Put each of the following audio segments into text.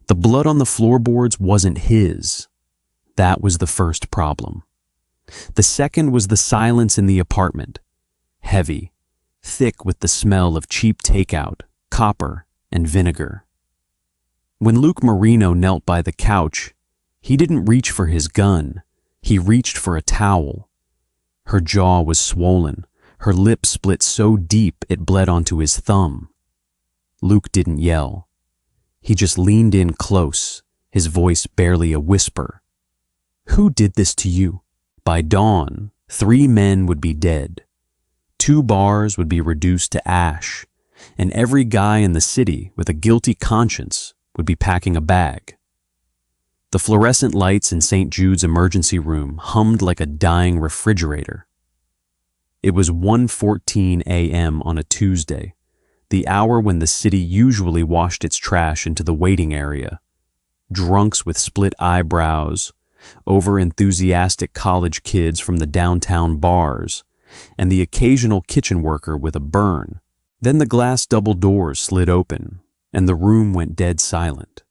The blood on the floorboards wasn't his. That was the first problem. The second was the silence in the apartment. Heavy, thick with the smell of cheap takeout, copper, and vinegar. When Luke Marino knelt by the couch, he didn't reach for his gun. He reached for a towel. Her jaw was swollen, her lip split so deep it bled onto his thumb. Luke didn't yell. He just leaned in close, his voice barely a whisper. "Who did this to you?" By dawn, 3 men would be dead. 2 bars would be reduced to ash, and every guy in the city with a guilty conscience would be packing a bag. The fluorescent lights in St. Jude's emergency room hummed like a dying refrigerator. It was 1:14 a.m. on a Tuesday, the hour when the city usually washed its trash into the waiting area. Drunks with split eyebrows, over-enthusiastic college kids from the downtown bars, and the occasional kitchen worker with a burn. Then the glass double doors slid open, and the room went dead silent.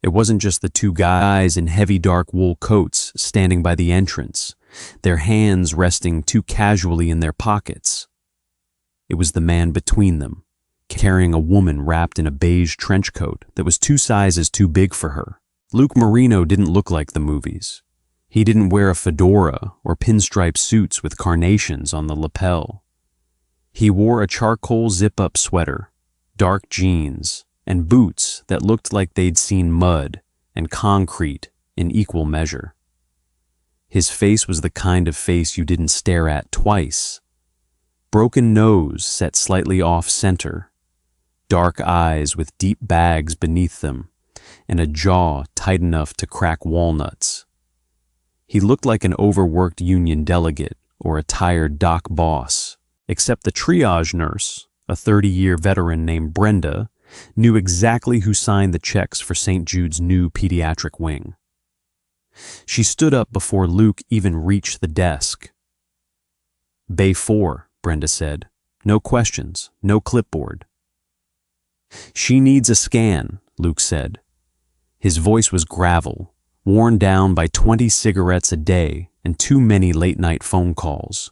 It wasn't just the 2 guys in heavy dark wool coats standing by the entrance, their hands resting too casually in their pockets. It was the man between them, carrying a woman wrapped in a beige trench coat that was 2 sizes too big for her. Luke Marino didn't look like the movies. He didn't wear a fedora or pinstripe suits with carnations on the lapel. He wore a charcoal zip-up sweater, dark jeans, and boots that looked like they'd seen mud and concrete in equal measure. His face was the kind of face you didn't stare at twice. Broken nose set slightly off-center, dark eyes with deep bags beneath them, and a jaw tight enough to crack walnuts. He looked like an overworked union delegate or a tired dock boss, except the triage nurse, a 30-year veteran named Brenda, knew exactly who signed the checks for St. Jude's new pediatric wing. She stood up before Luke even reached the desk. "Bay 4, Brenda said. "No questions, no clipboard." "She needs a scan," Luke said. His voice was gravel, worn down by 20 cigarettes a day and too many late-night phone calls.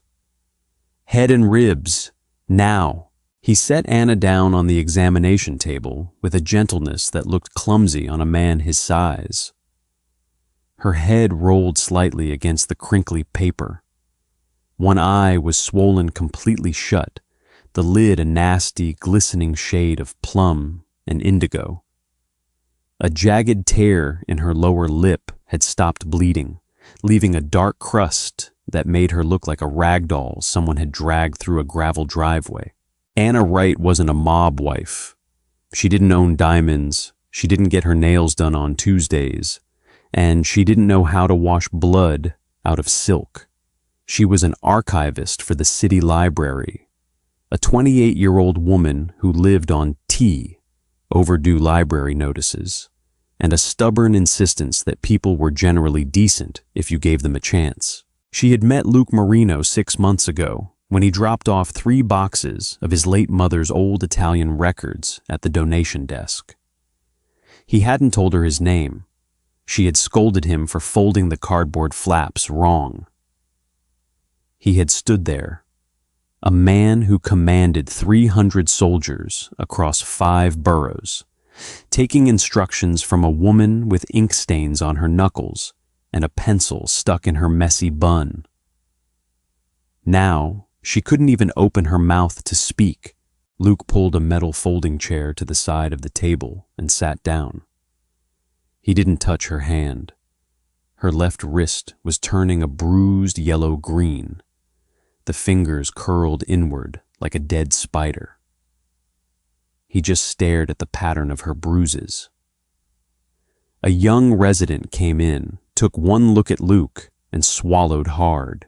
"Head and ribs, now." He set Anna down on the examination table with a gentleness that looked clumsy on a man his size. Her head rolled slightly against the crinkly paper. One eye was swollen completely shut, the lid a nasty, glistening shade of plum and indigo. A jagged tear in her lower lip had stopped bleeding, leaving a dark crust that made her look like a rag doll someone had dragged through a gravel driveway. Anna Wright wasn't a mob wife. She didn't own diamonds, she didn't get her nails done on Tuesdays, and she didn't know how to wash blood out of silk. She was an archivist for the city library, a 28-year-old woman who lived on tea, overdue library notices, and a stubborn insistence that people were generally decent if you gave them a chance. She had met Luke Marino 6 months ago when he dropped off 3 boxes of his late mother's old Italian records at the donation desk. He hadn't told her his name. She had scolded him for folding the cardboard flaps wrong. He had stood there, a man who commanded 300 soldiers across 5 boroughs, taking instructions from a woman with ink stains on her knuckles and a pencil stuck in her messy bun. Now, she couldn't even open her mouth to speak. Luke pulled a metal folding chair to the side of the table and sat down. He didn't touch her hand. Her left wrist was turning a bruised yellow-green. The fingers curled inward like a dead spider. He just stared at the pattern of her bruises. A young resident came in, took one look at Luke, and swallowed hard.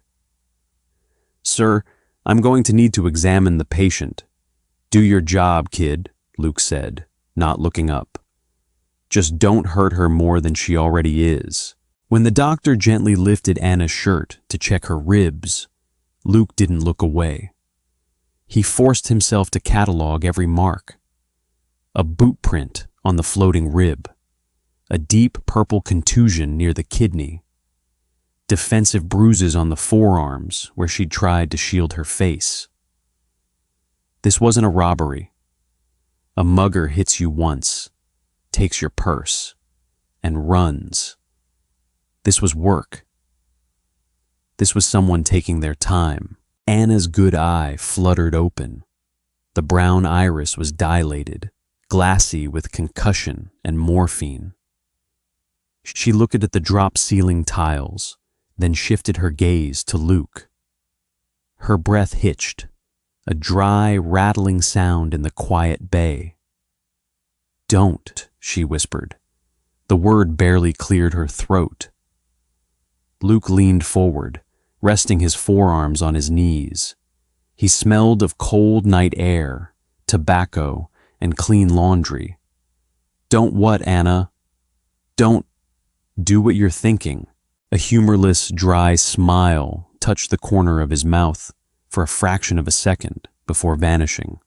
"Sir, I'm going to need to examine the patient." "Do your job, kid," Luke said, not looking up. "Just don't hurt her more than she already is." When the doctor gently lifted Anna's shirt to check her ribs, Luke didn't look away. He forced himself to catalog every mark. A boot print on the floating rib, a deep purple contusion near the kidney, defensive bruises on the forearms where she'd tried to shield her face. This wasn't a robbery. A mugger hits you once, takes your purse, and runs. This was work. This was someone taking their time. Anna's good eye fluttered open. The brown iris was dilated, glassy with concussion and morphine. She looked at the drop-ceiling tiles, then shifted her gaze to Luke. Her breath hitched, a dry, rattling sound in the quiet bay. "Don't," she whispered. The word barely cleared her throat. Luke leaned forward, resting his forearms on his knees. He smelled of cold night air, tobacco, and clean laundry. "Don't what, Anna? Don't do what you're thinking." A humorless, dry smile touched the corner of his mouth for a fraction of a second before vanishing.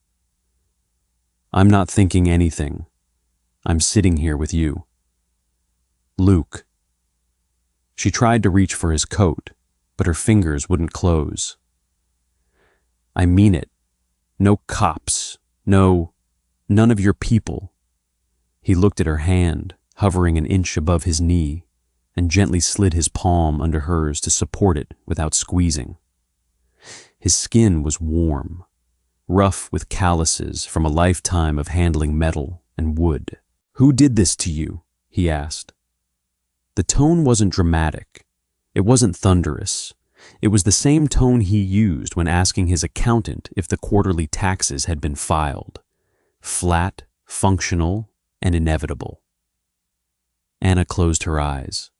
"I'm not thinking anything. I'm sitting here with you." "Luke." She tried to reach for his coat, but her fingers wouldn't close. "I mean it. No cops. None of your people." He looked at her hand, hovering an inch above his knee, and gently slid his palm under hers to support it without squeezing. His skin was warm, rough with calluses from a lifetime of handling metal and wood. "Who did this to you?" he asked. The tone wasn't dramatic. It wasn't thunderous. It was the same tone he used when asking his accountant if the quarterly taxes had been filed. Flat, functional, and inevitable. Anna closed her eyes.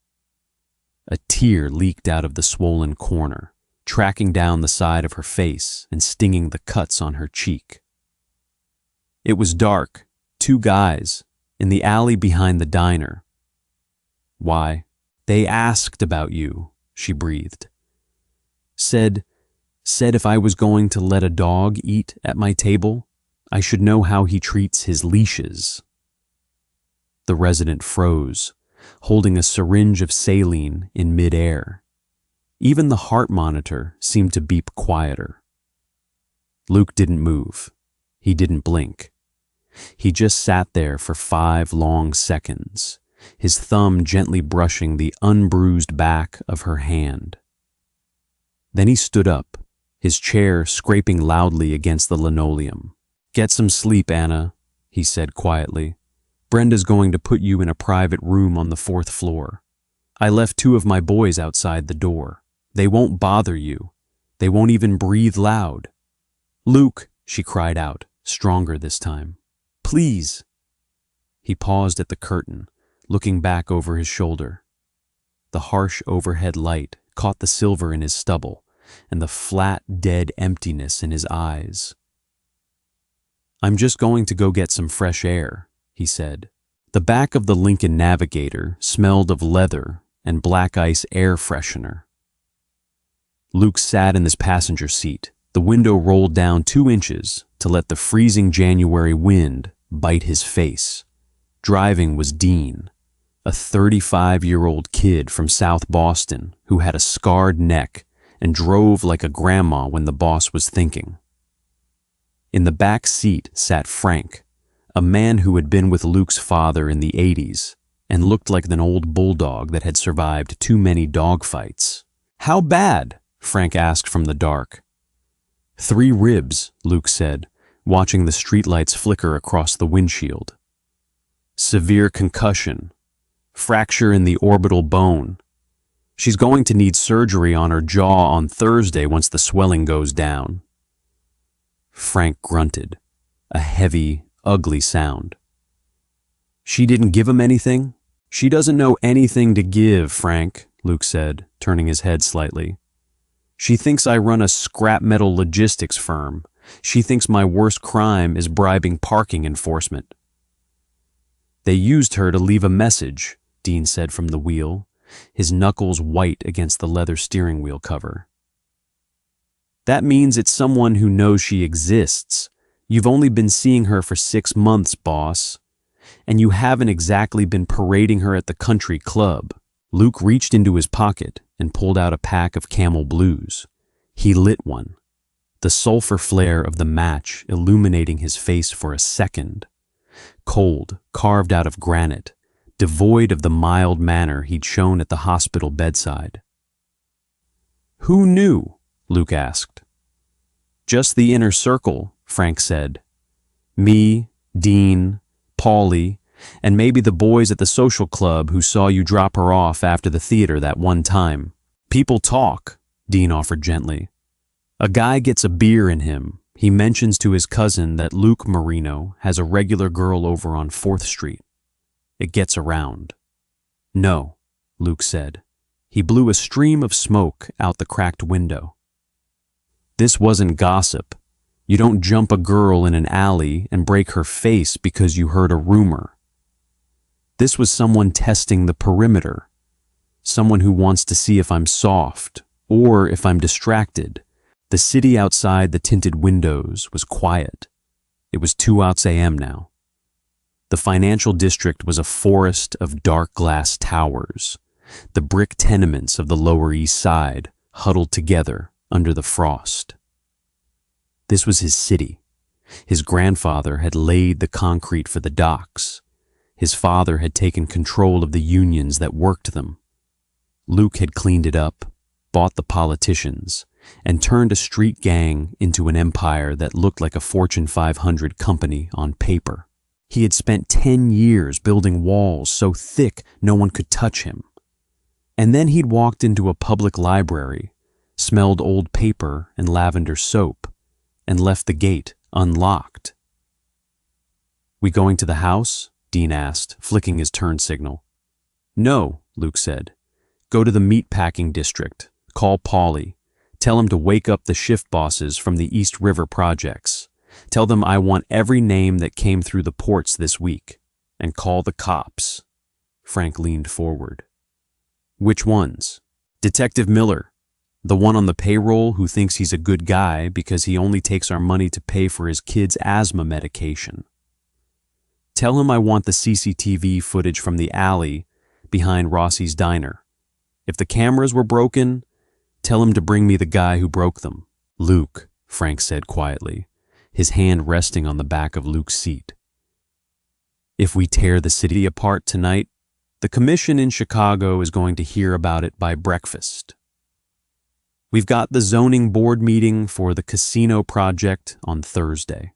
A tear leaked out of the swollen corner, tracking down the side of her face and stinging the cuts on her cheek. It was dark, 2 guys, in the alley behind the diner. "Why? They asked about you," she breathed. Said if I was going to let a dog eat at my table, I should know how he treats his leashes. The resident froze, holding a syringe of saline in midair. Even the heart monitor seemed to beep quieter. Luke didn't move. He didn't blink. He just sat there for 5 long seconds, his thumb gently brushing the unbruised back of her hand. Then he stood up, his chair scraping loudly against the linoleum. "Get some sleep, Anna," he said quietly. "Brenda's going to put you in a private room on the 4th floor. I left 2 of my boys outside the door. They won't bother you. They won't even breathe loud." "Luke," she cried out, stronger this time. "Please." He paused at the curtain, looking back over his shoulder. The harsh overhead light caught the silver in his stubble and the flat, dead emptiness in his eyes. "I'm just going to go get some fresh air," he said. The back of the Lincoln Navigator smelled of leather and black ice air freshener. Luke sat in his passenger seat, the window rolled down 2 inches to let the freezing January wind bite his face. Driving was Dean, a 35-year-old kid from South Boston who had a scarred neck and drove like a grandma when the boss was thinking. In the back seat sat Frank, a man who had been with Luke's father in the 80s and looked like an old bulldog that had survived too many dogfights. "How bad?" Frank asked from the dark. 3 ribs, Luke said, watching the streetlights flicker across the windshield. "Severe concussion. Fracture in the orbital bone. She's going to need surgery on her jaw on Thursday once the swelling goes down." Frank grunted, a heavy, ugly sound. "She didn't give him anything?" "She doesn't know anything to give, Frank," Luke said, turning his head slightly. "She thinks I run a scrap metal logistics firm. She thinks my worst crime is bribing parking enforcement." "They used her to leave a message," Dean said from the wheel, his knuckles white against the leather steering wheel cover. "That means it's someone who knows she exists. You've only been seeing her for 6 months, boss. And you haven't exactly been parading her at the country club. Luke reached into his pocket and pulled out a pack of Camel Blues. He lit one, the sulfur flare of the match illuminating his face for a second. Cold, carved out of granite, devoid of the mild manner he'd shown at the hospital bedside. "Who knew?" Luke asked. "Just the inner circle," Frank said. "Me, Dean, Paulie, and maybe the boys at the social club who saw you drop her off after the theater that one time." "People talk," Dean offered gently. "A guy gets a beer in him. He mentions to his cousin that Luke Marino has a regular girl over on 4th Street. It gets around." "No," Luke said. He blew a stream of smoke out the cracked window. "This wasn't gossip. You don't jump a girl in an alley and break her face because you heard a rumor. This was someone testing the perimeter, someone who wants to see if I'm soft or if I'm distracted." The city outside the tinted windows was quiet. It was 2 a.m. now. The financial district was a forest of dark glass towers, the brick tenements of the Lower East Side huddled together under the frost. This was his city. His grandfather had laid the concrete for the docks. His father had taken control of the unions that worked them. Luke had cleaned it up, bought the politicians, and turned a street gang into an empire that looked like a Fortune 500 company on paper. He had spent 10 years building walls so thick no one could touch him. And then he'd walked into a public library, smelled old paper and lavender soap, and left the gate unlocked. "We going to the house?" Dean asked, flicking his turn signal. "No," Luke said. "Go to the meatpacking district. Call Paulie. Tell him to wake up the shift bosses from the East River projects. Tell them I want every name that came through the ports this week. And call the cops." Frank leaned forward. "Which ones?" "Detective Miller, the one on the payroll who thinks he's a good guy because he only takes our money to pay for his kid's asthma medication. Tell him I want the CCTV footage from the alley behind Rossi's diner. If the cameras were broken, tell him to bring me the guy who broke them." "Luke," Frank said quietly, his hand resting on the back of Luke's seat. "If we tear the city apart tonight, the commission in Chicago is going to hear about it by breakfast. We've got the zoning board meeting for the casino project on Thursday.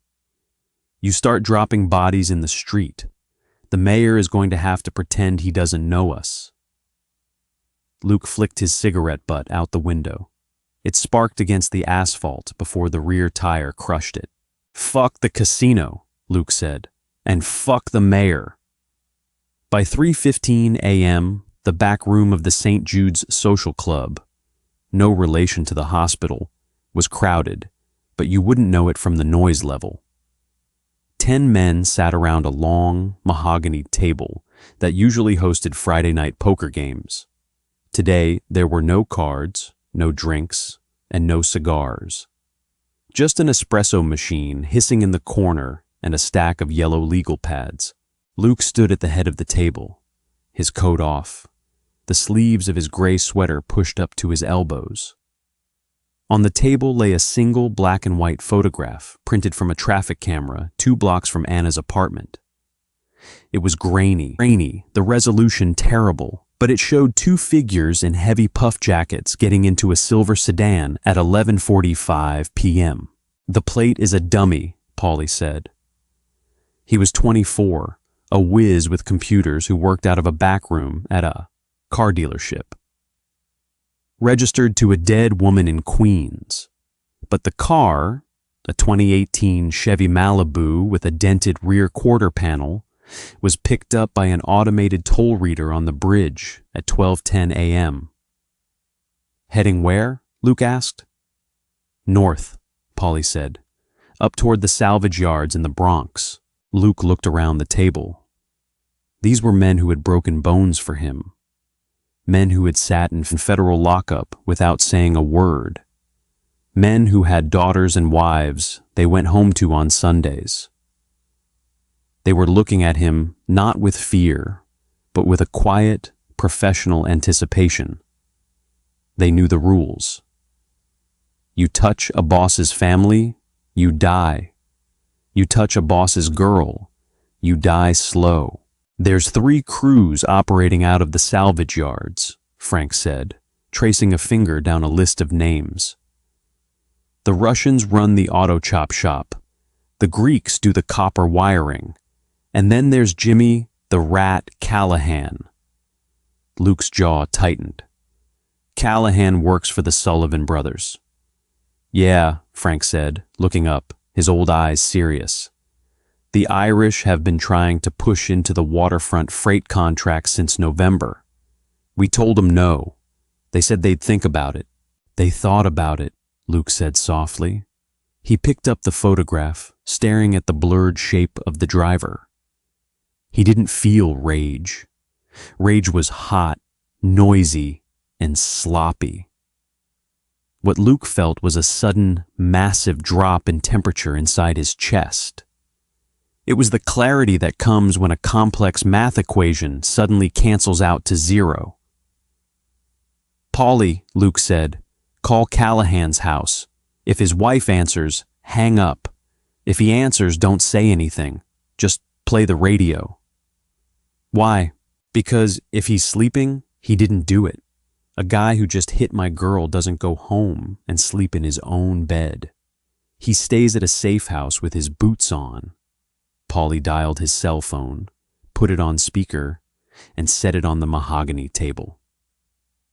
You start dropping bodies in the street, the mayor is going to have to pretend he doesn't know us." Luke flicked his cigarette butt out the window. It sparked against the asphalt before the rear tire crushed it. "Fuck the casino," Luke said, "and fuck the mayor." By 3:15 a.m., the back room of the St. Jude's Social Club, no relation to the hospital, was crowded, but you wouldn't know it from the noise level. 10 men sat around a long, mahogany table that usually hosted Friday night poker games. Today, there were no cards, no drinks, and no cigars. Just an espresso machine hissing in the corner and a stack of yellow legal pads. Luke stood at the head of the table, his coat off, the sleeves of his gray sweater pushed up to his elbows. On the table lay a single black and white photograph printed from a traffic camera 2 blocks from Anna's apartment. It was grainy, the resolution terrible, but it showed 2 figures in heavy puff jackets getting into a silver sedan at 11:45 p.m. "The plate is a dummy," Paulie said. He was 24, a whiz with computers who worked out of a back room at a car dealership. Registered to a dead woman in Queens. But the car, a 2018 Chevy Malibu with a dented rear quarter panel, was picked up by an automated toll reader on the bridge at 12:10 a.m. "Heading where?" Luke asked. "North," Paulie said, "up toward the salvage yards in the Bronx." Luke looked around the table. These were men who had broken bones for him. Men who had sat in federal lockup without saying a word. Men who had daughters and wives they went home to on Sundays. They were looking at him not with fear, but with a quiet, professional anticipation. They knew the rules. You touch a boss's family, you die. You touch a boss's girl, you die slow. There's 3 crews operating out of the salvage yards, Frank said, tracing a finger down a list of names. The Russians run the auto chop shop. The Greeks do the copper wiring. And then there's Jimmy the Rat Callahan. Luke's jaw tightened. Callahan works for the Sullivan brothers. Yeah, Frank said, looking up, his old eyes serious. The Irish have been trying to push into the waterfront freight contract since November. We told them no. They said they'd think about it. They thought about it, Luke said softly. He picked up the photograph, staring at the blurred shape of the driver. He didn't feel rage. Rage was hot, noisy, and sloppy. What Luke felt was a sudden, massive drop in temperature inside his chest. It was the clarity that comes when a complex math equation suddenly cancels out to 0. Paulie, Luke said, call Callahan's house. If his wife answers, hang up. If he answers, don't say anything. Just play the radio. Why? Because if he's sleeping, he didn't do it. A guy who just hit my girl doesn't go home and sleep in his own bed. He stays at a safe house with his boots on. Paulie dialed his cell phone, put it on speaker, and set it on the mahogany table.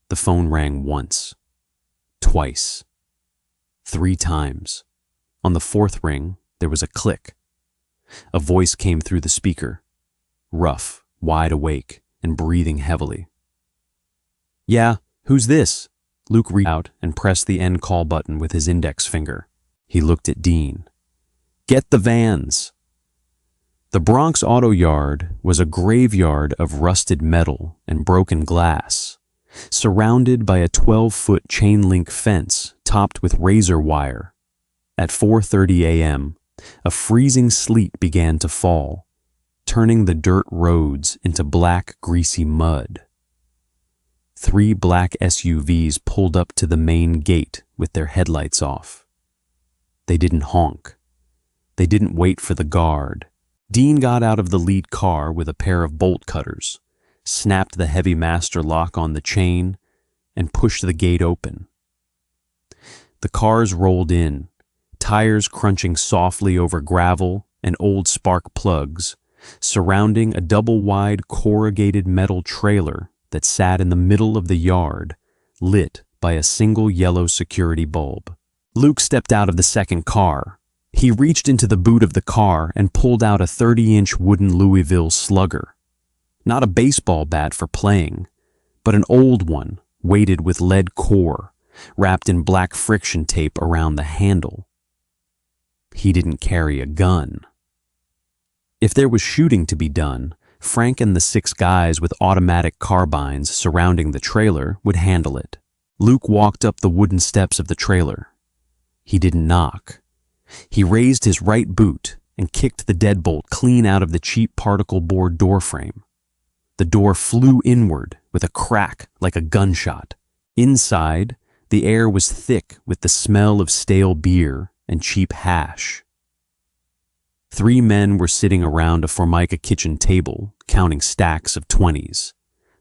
The phone rang once, twice, 3 times. On the 4th ring, there was a click. A voice came through the speaker, rough, wide awake, and breathing heavily. Yeah, who's this? Luke reached out and pressed the end call button with his index finger. He looked at Dean. Get the vans. The Bronx Auto Yard was a graveyard of rusted metal and broken glass, surrounded by a 12-foot chain-link fence topped with razor wire. At 4:30 a.m., a freezing sleet began to fall, turning the dirt roads into black, greasy mud. 3 black SUVs pulled up to the main gate with their headlights off. They didn't honk. They didn't wait for the guard. Dean got out of the lead car with a pair of bolt cutters, snapped the heavy master lock on the chain, and pushed the gate open. The cars rolled in, tires crunching softly over gravel and old spark plugs, surrounding a double-wide corrugated metal trailer that sat in the middle of the yard, lit by a single yellow security bulb. Luke stepped out of the second car. He reached into the boot of the car and pulled out a 30-inch wooden Louisville Slugger. Not a baseball bat for playing, but an old one weighted with lead core, wrapped in black friction tape around the handle. He didn't carry a gun. If there was shooting to be done, Frank and the 6 guys with automatic carbines surrounding the trailer would handle it. Luke walked up the wooden steps of the trailer. He didn't knock. He raised his right boot and kicked the deadbolt clean out of the cheap particle board doorframe. The door flew inward with a crack like a gunshot. Inside, the air was thick with the smell of stale beer and cheap hash. 3 men were sitting around a Formica kitchen table, counting stacks of 20s.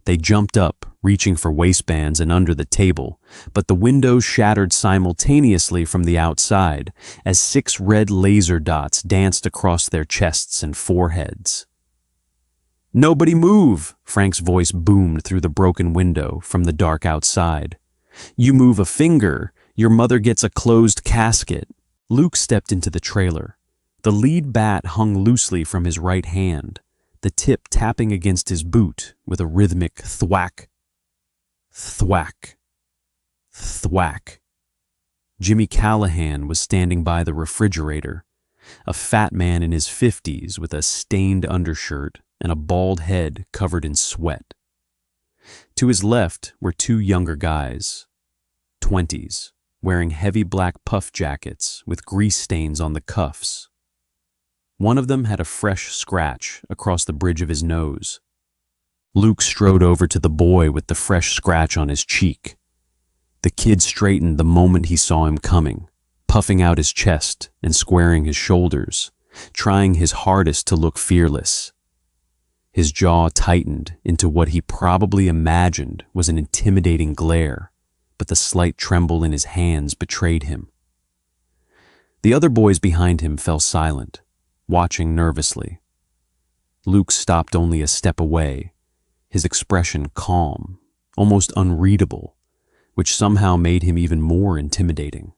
They jumped up, reaching for waistbands and under the table, but the windows shattered simultaneously from the outside as 6 red laser dots danced across their chests and foreheads. "Nobody move!" Frank's voice boomed through the broken window from the dark outside. "You move a finger, your mother gets a closed casket." Luke stepped into the trailer. The lead bat hung loosely from his right hand, the tip tapping against his boot with a rhythmic thwack, thwack, thwack. Jimmy Callahan was standing by the refrigerator, a fat man in his 50s with a stained undershirt and a bald head covered in sweat. To his left were 2 younger guys, 20s, wearing heavy black puff jackets with grease stains on the cuffs. One of them had a fresh scratch across the bridge of his nose. Luke strode over to the boy with the fresh scratch on his cheek. The kid straightened the moment he saw him coming, puffing out his chest and squaring his shoulders, trying his hardest to look fearless. His jaw tightened into what he probably imagined was an intimidating glare, but the slight tremble in his hands betrayed him. The other boys behind him fell silent, watching nervously. Luke stopped only a step away, his expression calm, almost unreadable, which somehow made him even more intimidating.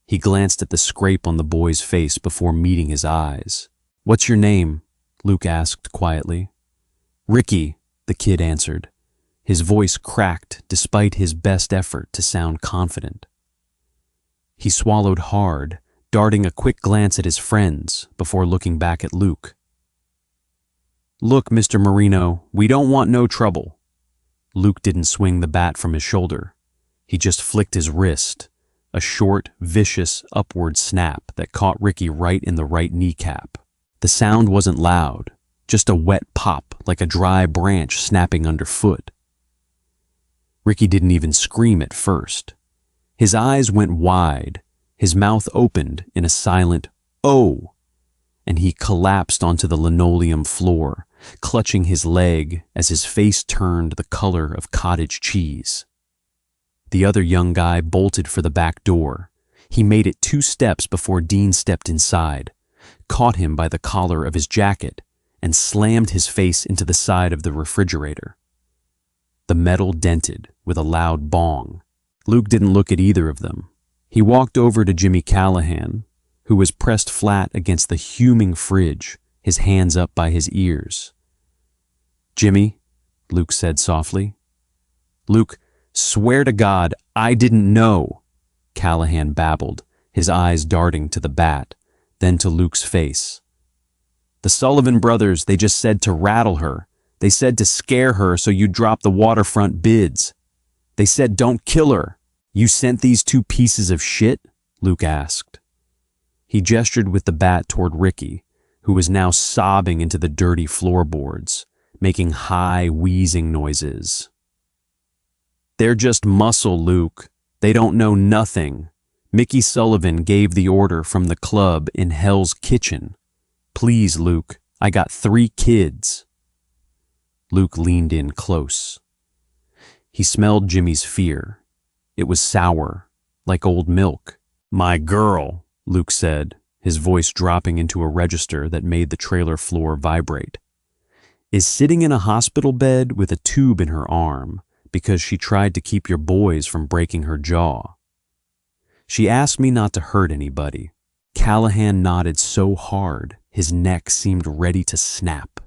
He glanced at the scrape on the boy's face before meeting his eyes. "What's your name?" Luke asked quietly. "Ricky," the kid answered. His voice cracked despite his best effort to sound confident. He swallowed hard, darting a quick glance at his friends before looking back at Luke. "Look, Mr. Marino, we don't want no trouble." Luke didn't swing the bat from his shoulder. He just flicked his wrist, a short, vicious, upward snap that caught Ricky right in the right kneecap. The sound wasn't loud, just a wet pop like a dry branch snapping underfoot. Ricky didn't even scream at first. His eyes went wide, his mouth opened in a silent "oh," and he collapsed onto the linoleum floor, clutching his leg as his face turned the color of cottage cheese. The other young guy bolted for the back door. He made it 2 steps before Dean stepped inside, caught him by the collar of his jacket, and slammed his face into the side of the refrigerator. The metal dented with a loud bong. Luke didn't look at either of them. He walked over to Jimmy Callahan, who was pressed flat against the huming fridge, his hands up by his ears. "Jimmy," Luke said softly. "Luke, swear to God, I didn't know," Callahan babbled, his eyes darting to the bat, then to Luke's face. "The Sullivan brothers, they just said to rattle her. They said to scare her so you'd drop the waterfront bids. They said don't kill her. You sent these 2 pieces of shit?" Luke asked. He gestured with the bat toward Ricky, who was now sobbing into the dirty floorboards, making high, wheezing noises. "They're just muscle, Luke. They don't know nothing. Mickey Sullivan gave the order from the club in Hell's Kitchen. Please, Luke, I got 3 kids." Luke leaned in close. He smelled Jimmy's fear. It was sour, like old milk. "My girl," Luke said, his voice dropping into a register that made the trailer floor vibrate, "is sitting in a hospital bed with a tube in her arm because she tried to keep your boys from breaking her jaw. She asked me not to hurt anybody." Callahan nodded so hard, his neck seemed ready to snap.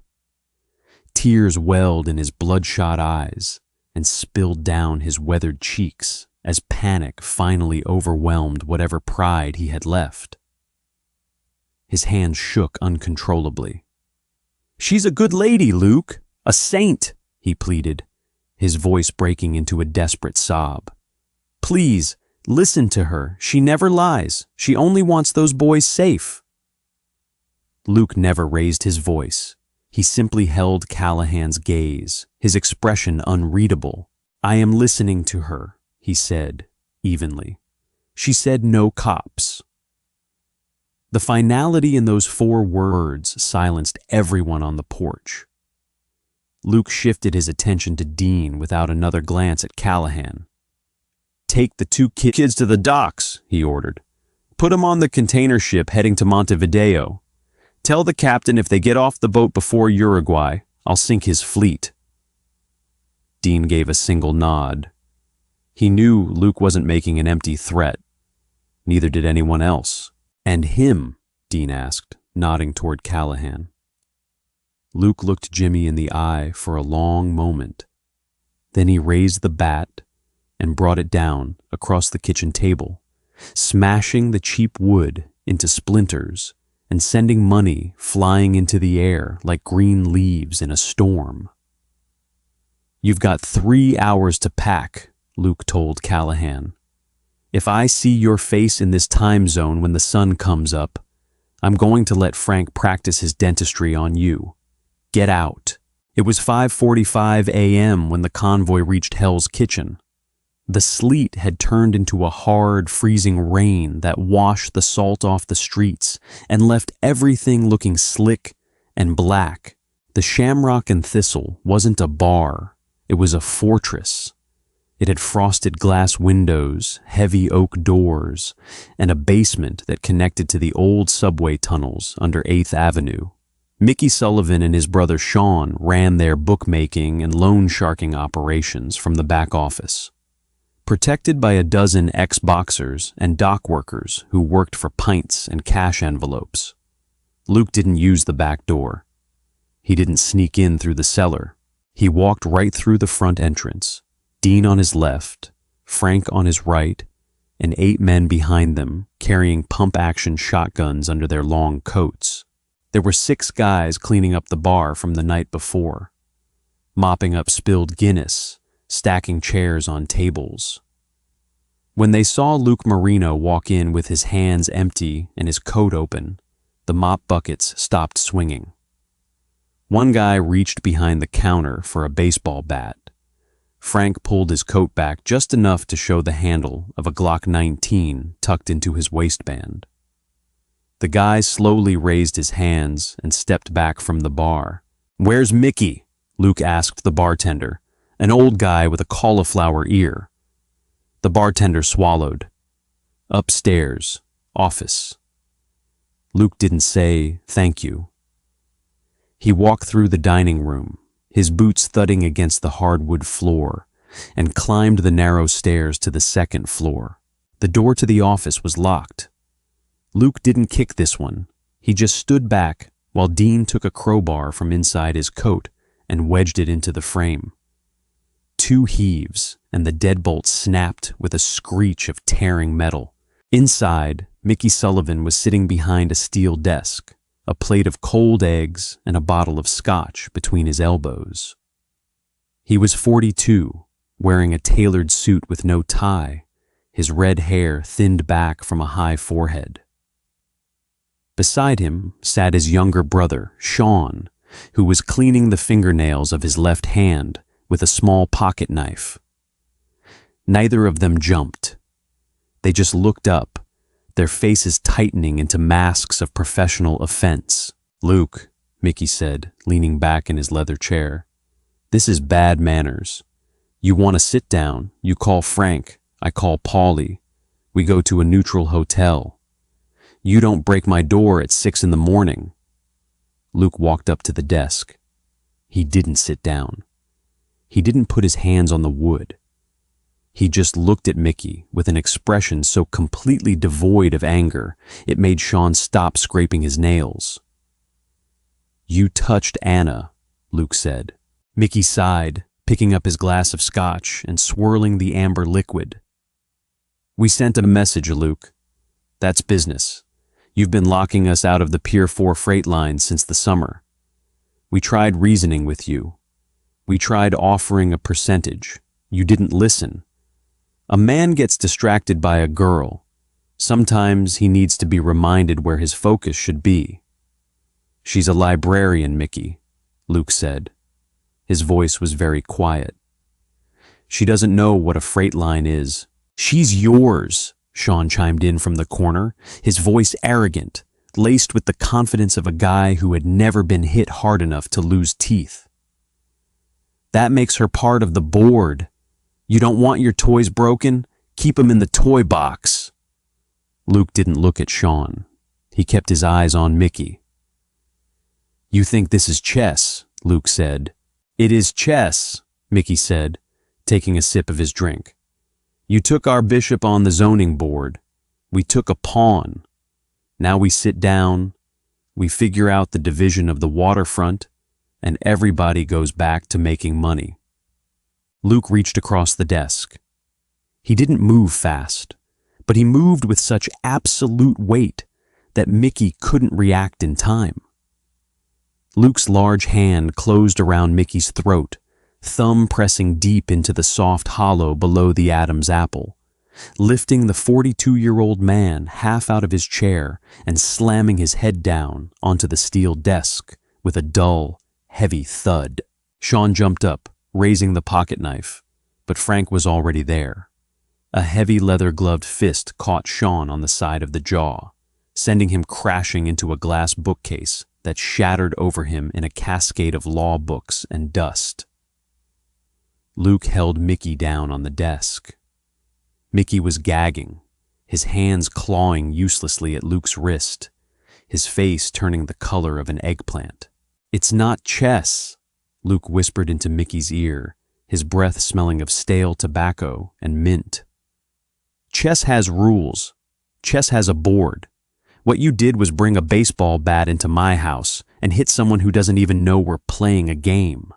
Tears welled in his bloodshot eyes and spilled down his weathered cheeks as panic finally overwhelmed whatever pride he had left. His hands shook uncontrollably. "She's a good lady, Luke, a saint," he pleaded, his voice breaking into a desperate sob. "Please, listen to her. She never lies. She only wants those boys safe." Luke never raised his voice. He simply held Callahan's gaze, his expression unreadable. "I am listening to her," he said, evenly. "She said no cops." The finality in those 4 words silenced everyone on the porch. Luke shifted his attention to Dean without another glance at Callahan. "Take the 2 kids to the docks," he ordered. "Put 'em on the container ship heading to Montevideo. Tell the captain if they get off the boat before Uruguay, I'll sink his fleet." Dean gave a single nod. He knew Luke wasn't making an empty threat. Neither did anyone else. "And him?" Dean asked, nodding toward Callahan. Luke looked Jimmy in the eye for a long moment. Then he raised the bat and brought it down across the kitchen table, smashing the cheap wood into splinters and sending money flying into the air like green leaves in a storm. "You've got 3 hours to pack," Luke told Callahan. "If I see your face in this time zone when the sun comes up, I'm going to let Frank practice his dentistry on you. Get out." It was 5:45 a.m. when the convoy reached Hell's Kitchen. The sleet had turned into a hard, freezing rain that washed the salt off the streets and left everything looking slick and black. The Shamrock and Thistle wasn't a bar, it was a fortress. It had frosted glass windows, heavy oak doors, and a basement that connected to the old subway tunnels under 8th Avenue. Mickey Sullivan and his brother Sean ran their bookmaking and loan sharking operations from the back office. Protected by a dozen ex-boxers and dock workers who worked for pints and cash envelopes, Luke didn't use the back door. He didn't sneak in through the cellar. He walked right through the front entrance, Dean on his left, Frank on his right, and 8 men behind them carrying pump-action shotguns under their long coats. There were 6 guys cleaning up the bar from the night before, mopping up spilled Guinness, stacking chairs on tables. When they saw Luke Marino walk in with his hands empty and his coat open, the mop buckets stopped swinging. One guy reached behind the counter for a baseball bat. Frank pulled his coat back just enough to show the handle of a Glock 19 tucked into his waistband. The guy slowly raised his hands and stepped back from the bar. "Where's Mickey?" Luke asked the bartender, an old guy with a cauliflower ear. The bartender swallowed. "Upstairs, office." Luke didn't say thank you. He walked through the dining room, his boots thudding against the hardwood floor, and climbed the narrow stairs to the 2nd floor. The door to the office was locked. Luke didn't kick this one. He just stood back while Dean took a crowbar from inside his coat and wedged it into the frame. 2 heaves, and the deadbolt snapped with a screech of tearing metal. Inside, Mickey Sullivan was sitting behind a steel desk, a plate of cold eggs and a bottle of scotch between his elbows. He was 42, wearing a tailored suit with no tie, his red hair thinned back from a high forehead. Beside him sat his younger brother, Sean, who was cleaning the fingernails of his left hand with a small pocket knife. Neither of them jumped. They just looked up, their faces tightening into masks of professional offense. "Luke," Mickey said, leaning back in his leather chair, "this is bad manners. You want to sit down, you call Frank, I call Paulie. We go to a neutral hotel. You don't break my door at 6 in the morning." Luke walked up to the desk. He didn't sit down. He didn't put his hands on the wood. He just looked at Mickey with an expression so completely devoid of anger, it made Sean stop scraping his nails. "You touched Anna," Luke said. Mickey sighed, picking up his glass of scotch and swirling the amber liquid. "We sent a message, Luke. That's business. You've been locking us out of the Pier 4 freight line since the summer. We tried reasoning with you. We tried offering a percentage. You didn't listen. A man gets distracted by a girl. Sometimes he needs to be reminded where his focus should be." "She's a librarian, Mickey," Luke said. His voice was very quiet. "She doesn't know what a freight line is." "She's yours," Sean chimed in from the corner, his voice arrogant, laced with the confidence of a guy who had never been hit hard enough to lose teeth. "That makes her part of the board. You don't want your toys broken? Keep them in the toy box." Luke didn't look at Sean. He kept his eyes on Mickey. "You think this is chess," Luke said. "It is chess," Mickey said, taking a sip of his drink. "You took our bishop on the zoning board. We took a pawn. Now we sit down, we figure out the division of the waterfront, and everybody goes back to making money." Luke reached across the desk. He didn't move fast, but he moved with such absolute weight that Mickey couldn't react in time. Luke's large hand closed around Mickey's throat, thumb pressing deep into the soft hollow below the Adam's apple, lifting the 42-year-old man half out of his chair and slamming his head down onto the steel desk with a dull, heavy thud. Sean jumped up, raising the pocket knife, but Frank was already there. A heavy leather-gloved fist caught Sean on the side of the jaw, sending him crashing into a glass bookcase that shattered over him in a cascade of law books and dust. Luke held Mickey down on the desk. Mickey was gagging, his hands clawing uselessly at Luke's wrist, his face turning the color of an eggplant. "It's not chess," Luke whispered into Mickey's ear, his breath smelling of stale tobacco and mint. "Chess has rules. Chess has a board. What you did was bring a baseball bat into my house and hit someone who doesn't even know we're playing a game."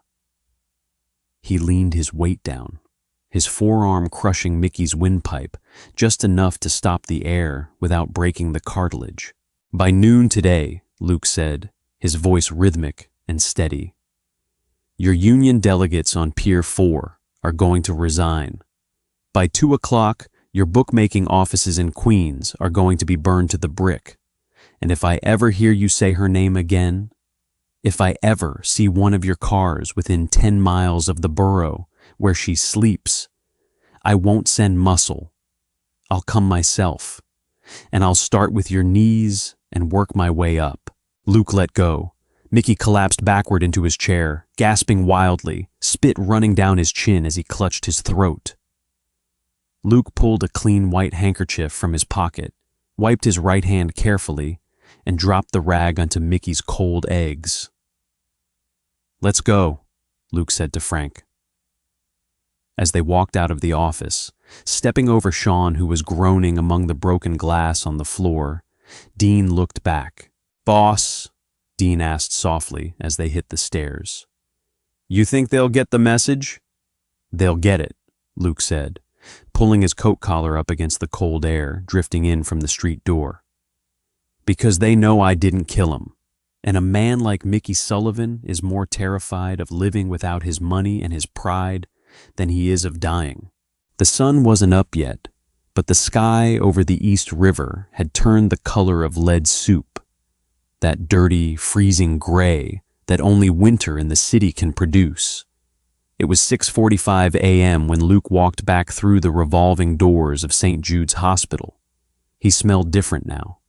He leaned his weight down, his forearm crushing Mickey's windpipe, just enough to stop the air without breaking the cartilage. "By noon today," Luke said, his voice rhythmic and steady, "your union delegates on Pier 4 are going to resign. By 2 o'clock, your bookmaking offices in Queens are going to be burned to the brick. And if I ever hear you say her name again, if I ever see one of your cars within 10 miles of the borough where she sleeps, I won't send muscle. I'll come myself, and I'll start with your knees and work my way up." Luke let go. Mickey collapsed backward into his chair, gasping wildly, spit running down his chin as he clutched his throat. Luke pulled a clean white handkerchief from his pocket, wiped his right hand carefully, and dropped the rag onto Mickey's cold eggs. "Let's go," Luke said to Frank. As they walked out of the office, stepping over Sean, who was groaning among the broken glass on the floor, Dean looked back. "Boss," Dean asked softly as they hit the stairs, "you think they'll get the message?" "They'll get it," Luke said, pulling his coat collar up against the cold air drifting in from the street door. "Because they know I didn't kill him. And a man like Mickey Sullivan is more terrified of living without his money and his pride than he is of dying." The sun wasn't up yet, but the sky over the East River had turned the color of lead soup, that dirty, freezing gray that only winter in the city can produce. It was 6:45 a.m. when Luke walked back through the revolving doors of St. Jude's Hospital. He smelled different now.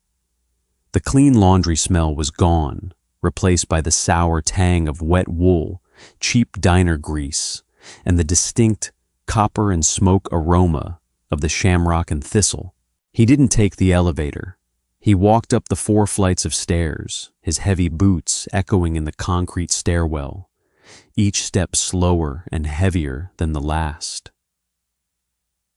The clean laundry smell was gone, replaced by the sour tang of wet wool, cheap diner grease, and the distinct copper and smoke aroma of the shamrock and thistle. He didn't take the elevator. He walked up the 4 flights of stairs, his heavy boots echoing in the concrete stairwell, each step slower and heavier than the last.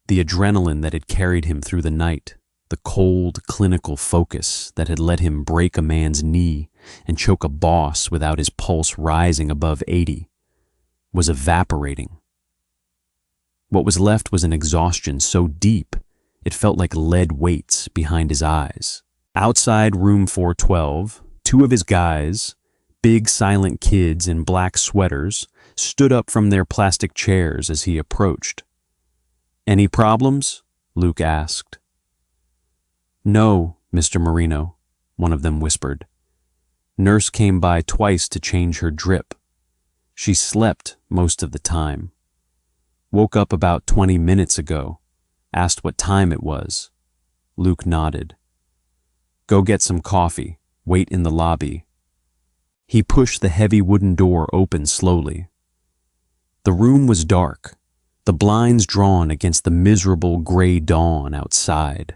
The adrenaline that had carried him through the night, the cold, clinical focus that had let him break a man's knee and choke a boss without his pulse rising above 80, was evaporating. What was left was an exhaustion so deep it felt like lead weights behind his eyes. Outside room 412, 2 of his guys, big silent kids in black sweaters, stood up from their plastic chairs as he approached. "Any problems?" Luke asked. "No, Mr. Marino," one of them whispered. "Nurse came by twice to change her drip. She slept most of the time. Woke up about 20 minutes ago. Asked what time it was." Luke nodded. "Go get some coffee. Wait in the lobby." He pushed the heavy wooden door open slowly. The room was dark, the blinds drawn against the miserable gray dawn outside.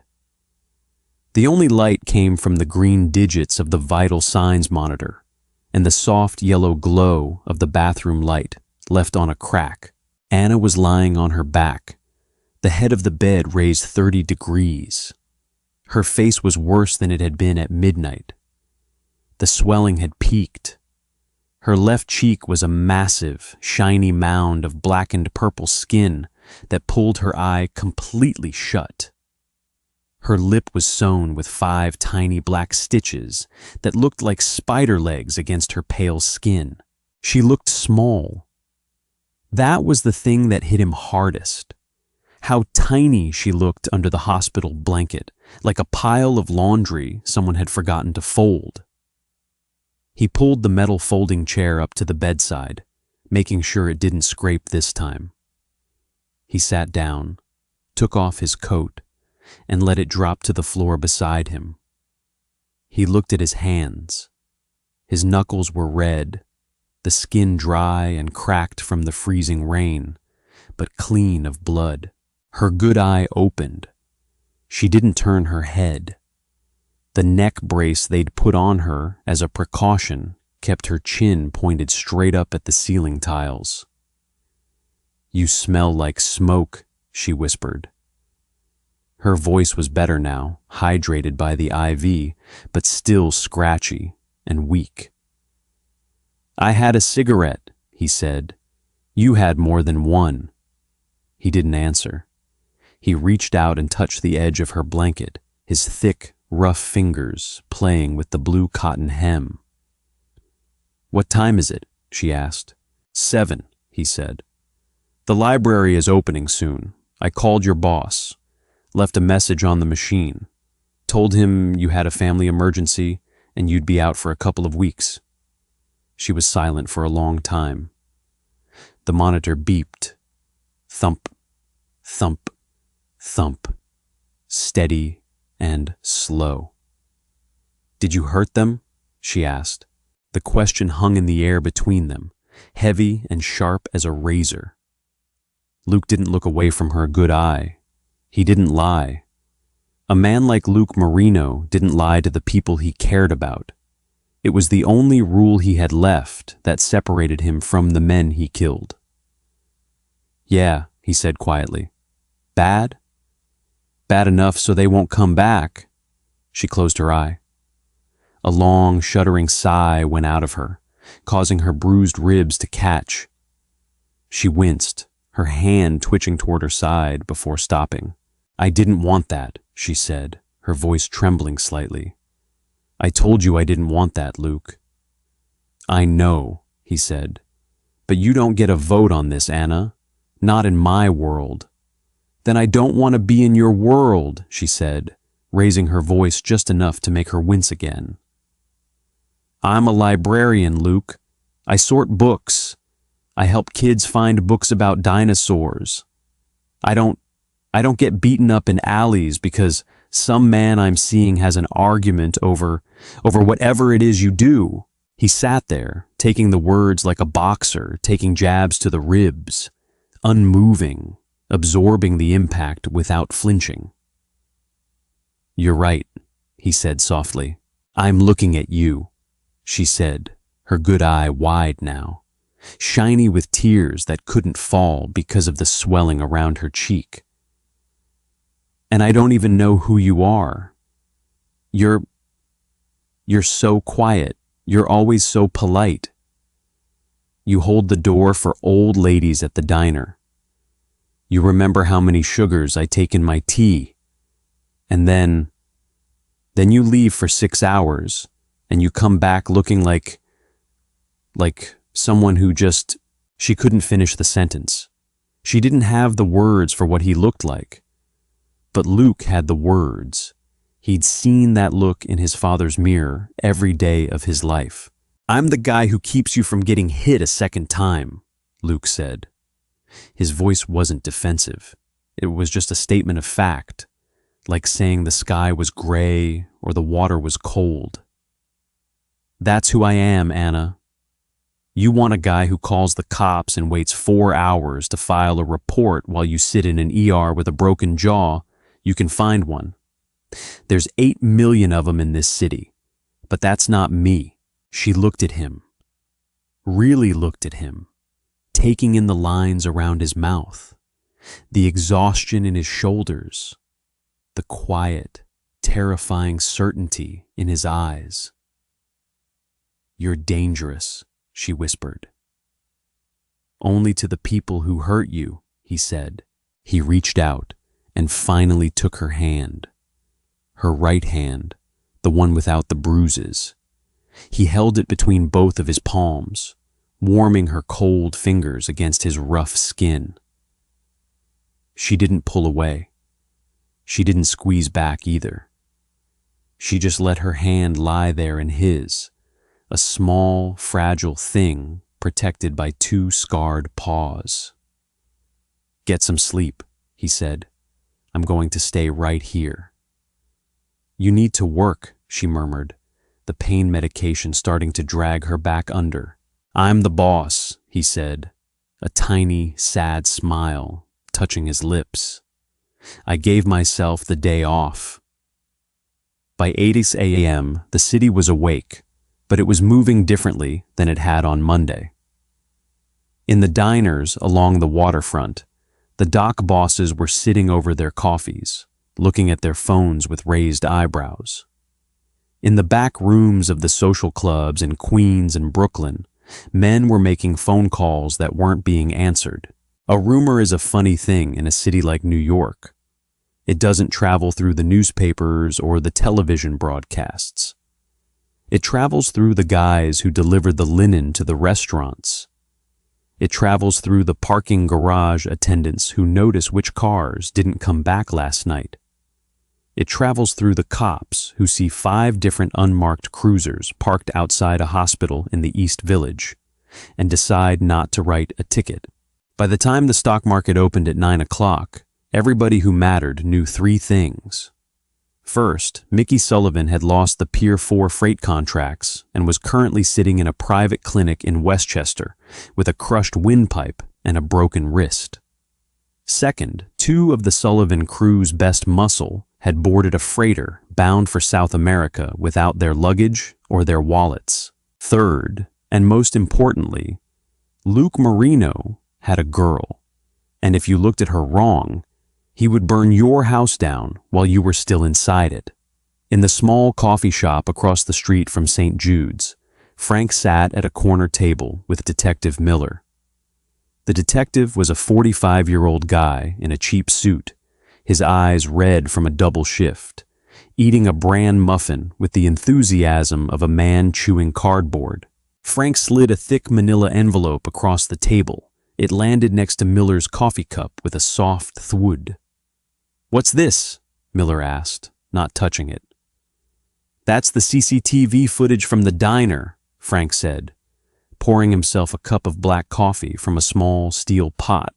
The only light came from the green digits of the vital signs monitor and the soft yellow glow of the bathroom light left on a crack. Anna was lying on her back, the head of the bed raised 30 degrees. Her face was worse than it had been at midnight. The swelling had peaked. Her left cheek was a massive, shiny mound of blackened purple skin that pulled her eye completely shut. Her lip was sewn with 5 tiny black stitches that looked like spider legs against her pale skin. She looked small. That was the thing that hit him hardest. How tiny she looked under the hospital blanket, like a pile of laundry someone had forgotten to fold. He pulled the metal folding chair up to the bedside, making sure it didn't scrape this time. He sat down, took off his coat, and let it drop to the floor beside him. He looked at his hands. His knuckles were red, the skin dry and cracked from the freezing rain, but clean of blood. Her good eye opened. She didn't turn her head. The neck brace they'd put on her as a precaution kept her chin pointed straight up at the ceiling tiles. "You smell like smoke," she whispered. Her voice was better now, hydrated by the IV, but still scratchy and weak. "I had a cigarette," he said. "You had more than one." He didn't answer. He reached out and touched the edge of her blanket, his thick, rough fingers playing with the blue cotton hem. "What time is it?" she asked. 7, he said. "The library is opening soon. I called your boss, left a message on the machine, told him you had a family emergency and you'd be out for a couple of weeks." She was silent for a long time. The monitor beeped. Thump, thump, thump, steady and slow. "Did you hurt them?" she asked. The question hung in the air between them, heavy and sharp as a razor. Luke didn't look away from her good eye. He didn't lie. A man like Luke Marino didn't lie to the people he cared about. It was the only rule he had left that separated him from the men he killed. "Yeah," he said quietly. "Bad? Bad enough so they won't come back." She closed her eye. A long, shuddering sigh went out of her, causing her bruised ribs to catch. She winced, her hand twitching toward her side before stopping. "I didn't want that," she said, her voice trembling slightly. "I told you I didn't want that, Luke." "I know," he said, "but you don't get a vote on this, Anna. Not in my world." "Then I don't want to be in your world," she said, raising her voice just enough to make her wince again. "I'm a librarian, Luke. I sort books. I help kids find books about dinosaurs. I don't get beaten up in alleys because some man I'm seeing has an argument over whatever it is you do." He sat there, taking the words like a boxer, taking jabs to the ribs, unmoving, absorbing the impact without flinching. "You're right," he said softly. "I'm looking at you," she said, her good eye wide now, shiny with tears that couldn't fall because of the swelling around her cheek. "And I don't even know who you are. You're so quiet. You're always so polite. You hold the door for old ladies at the diner. You remember how many sugars I take in my tea. And then you leave for 6 hours and you come back looking like someone who just..." She couldn't finish the sentence. She didn't have the words for what he looked like. But Luke had the words. He'd seen that look in his father's mirror every day of his life. "I'm the guy who keeps you from getting hit a second time," Luke said. His voice wasn't defensive. It was just a statement of fact, like saying the sky was gray or the water was cold. "That's who I am, Anna. You want a guy who calls the cops and waits 4 hours to file a report while you sit in an ER with a broken jaw. You can find one. There's 8 million of them in this city, but that's not me." She looked at him, really looked at him, taking in the lines around his mouth, the exhaustion in his shoulders, the quiet, terrifying certainty in his eyes. "You're dangerous," she whispered. "Only to the people who hurt you," he said. He reached out and finally took her hand, her right hand, the one without the bruises. He held it between both of his palms, warming her cold fingers against his rough skin. She didn't pull away. She didn't squeeze back either. She just let her hand lie there in his, a small, fragile thing protected by two scarred paws. "Get some sleep," he said. "I'm going to stay right here." "You need to work," she murmured, the pain medication starting to drag her back under. "I'm the boss," he said, a tiny, sad smile touching his lips. "I gave myself the day off." By 8 a.m., the city was awake, but it was moving differently than it had on Monday. In the diners along the waterfront, the dock bosses were sitting over their coffees, looking at their phones with raised eyebrows. In the back rooms of the social clubs in Queens and Brooklyn, men were making phone calls that weren't being answered. A rumor is a funny thing in a city like New York. It doesn't travel through the newspapers or the television broadcasts. It travels through the guys who delivered the linen to the restaurants. It travels through the parking garage attendants who notice which cars didn't come back last night. It travels through the cops who see 5 different unmarked cruisers parked outside a hospital in the East Village and decide not to write a ticket. By the time the stock market opened at 9 o'clock, everybody who mattered knew 3 things. First, Mickey Sullivan had lost the Pier 4 freight contracts and was currently sitting in a private clinic in Westchester with a crushed windpipe and a broken wrist. Second, 2 of the Sullivan crew's best muscle had boarded a freighter bound for South America without their luggage or their wallets. Third, and most importantly, Luke Marino had a girl, and if you looked at her wrong, he would burn your house down while you were still inside it. In the small coffee shop across the street from St. Jude's, Frank sat at a corner table with Detective Miller. The detective was a 45-year-old guy in a cheap suit, his eyes red from a double shift, eating a bran muffin with the enthusiasm of a man chewing cardboard. Frank slid a thick manila envelope across the table. It landed next to Miller's coffee cup with a soft thwood. "What's this?" Miller asked, not touching it. "That's the CCTV footage from the diner," Frank said, pouring himself a cup of black coffee from a small steel pot.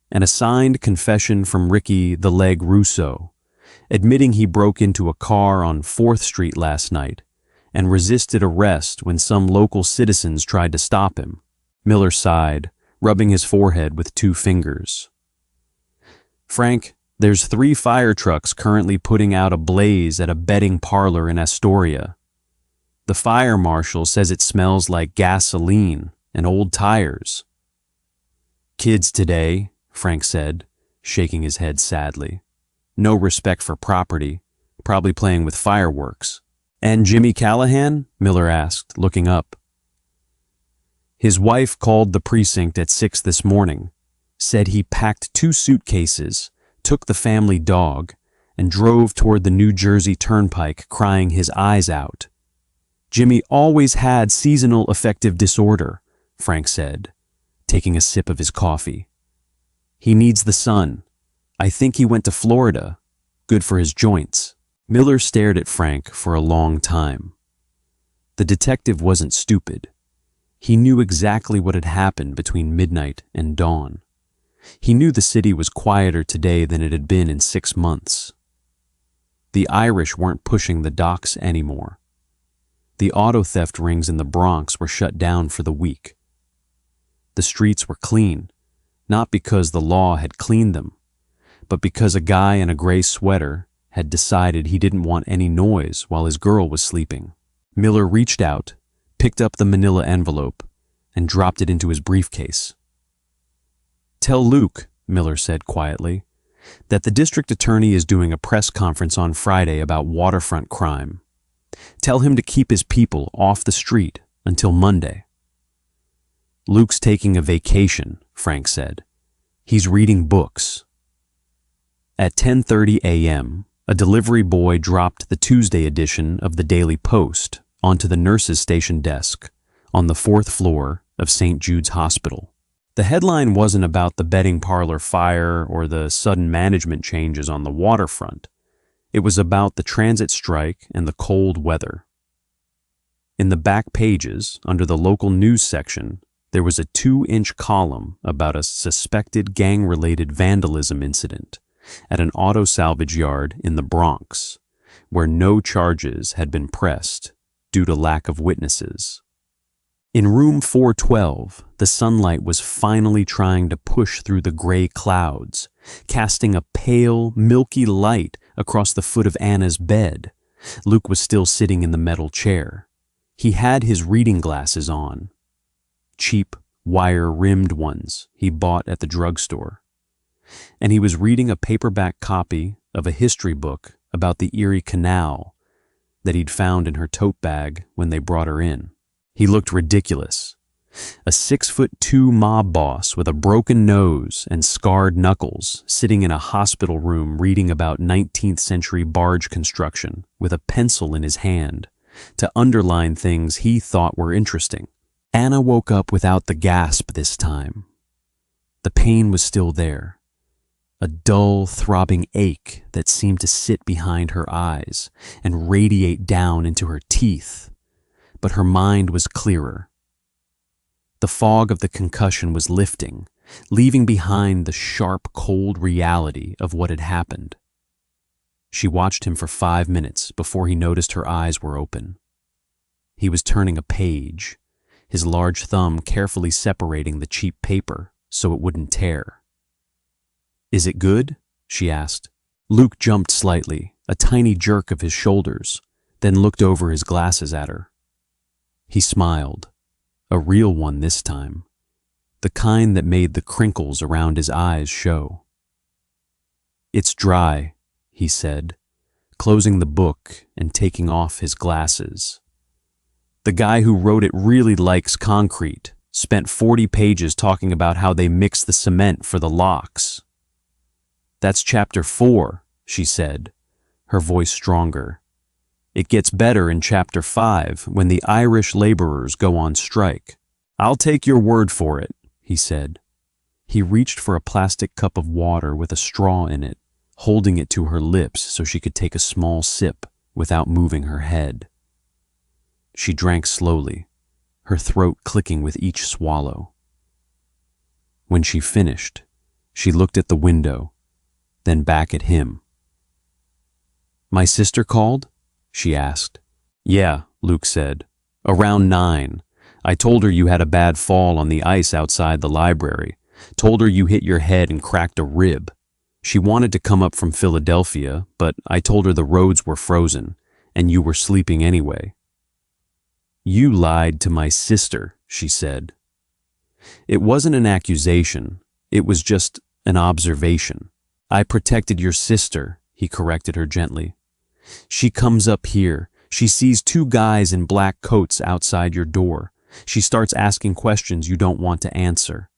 "And a signed confession from Ricky the Leg Russo, admitting he broke into a car on 4th Street last night and resisted arrest when some local citizens tried to stop him." Miller sighed, rubbing his forehead with 2 fingers. "Frank, there's 3 fire trucks currently putting out a blaze at a betting parlor in Astoria. The fire marshal says it smells like gasoline and old tires." "Kids today," Frank said, shaking his head sadly. "No respect for property, probably playing with fireworks." "And Jimmy Callahan?" Miller asked, looking up. "His wife called the precinct at 6 this morning, said he packed 2 suitcases, took the family dog, and drove toward the New Jersey Turnpike crying his eyes out. Jimmy always had seasonal affective disorder," Frank said, taking a sip of his coffee. "He needs the sun. I think he went to Florida. Good for his joints." Miller stared at Frank for a long time. The detective wasn't stupid. He knew exactly what had happened between midnight and dawn. He knew the city was quieter today than it had been in 6 months. The Irish weren't pushing the docks anymore. The auto theft rings in the Bronx were shut down for the week. The streets were clean, not because the law had cleaned them, but because a guy in a gray sweater had decided he didn't want any noise while his girl was sleeping. Miller reached out, picked up the manila envelope, and dropped it into his briefcase. "Tell Luke," Miller said quietly, "that the district attorney is doing a press conference on Friday about waterfront crime. Tell him to keep his people off the street until Monday." "Luke's taking a vacation," Frank said. "He's reading books." At 10:30 a.m., a delivery boy dropped the Tuesday edition of the Daily Post onto the nurse's station desk on the 4th floor of St. Jude's Hospital. The headline wasn't about the betting parlor fire or the sudden management changes on the waterfront. It was about the transit strike and the cold weather. In the back pages, under the local news section, there was a 2-inch column about a suspected gang-related vandalism incident at an auto salvage yard in the Bronx, where no charges had been pressed due to lack of witnesses. In room 412, the sunlight was finally trying to push through the gray clouds, casting a pale, milky light across the foot of Anna's bed. Luke was still sitting in the metal chair. He had his reading glasses on, cheap, wire-rimmed ones he bought at the drugstore, and he was reading a paperback copy of a history book about the Erie Canal that he'd found in her tote bag when they brought her in. He looked ridiculous. A 6'2" mob boss with a broken nose and scarred knuckles sitting in a hospital room reading about 19th century barge construction with a pencil in his hand to underline things he thought were interesting. Anna woke up without the gasp this time. The pain was still there. A dull, throbbing ache that seemed to sit behind her eyes and radiate down into her teeth. But her mind was clearer. The fog of the concussion was lifting, leaving behind the sharp, cold reality of what had happened. She watched him for 5 minutes before he noticed her eyes were open. He was turning a page, his large thumb carefully separating the cheap paper so it wouldn't tear. "Is it good?" she asked. Luke jumped slightly, a tiny jerk of his shoulders, then looked over his glasses at her. He smiled, a real one this time, the kind that made the crinkles around his eyes show. "It's dry," he said, closing the book and taking off his glasses. "The guy who wrote it really likes concrete, spent 40 pages talking about how they mix the cement for the locks." "That's chapter 4, she said, her voice stronger. "It gets better in chapter 5 when the Irish laborers go on strike." "I'll take your word for it," he said. He reached for a plastic cup of water with a straw in it, holding it to her lips so she could take a small sip without moving her head. She drank slowly, her throat clicking with each swallow. When she finished, she looked at the window, then back at him. "My sister called?" she asked. "Yeah," Luke said. "Around 9. I told her you had a bad fall on the ice outside the library. Told her you hit your head and cracked a rib. She wanted to come up from Philadelphia, but I told her the roads were frozen, and you were sleeping anyway." "You lied to my sister," she said. "It wasn't an accusation. It was just an observation." "I protected your sister," he corrected her gently. "She comes up here. She sees 2 guys in black coats outside your door. She starts asking questions you don't want to answer."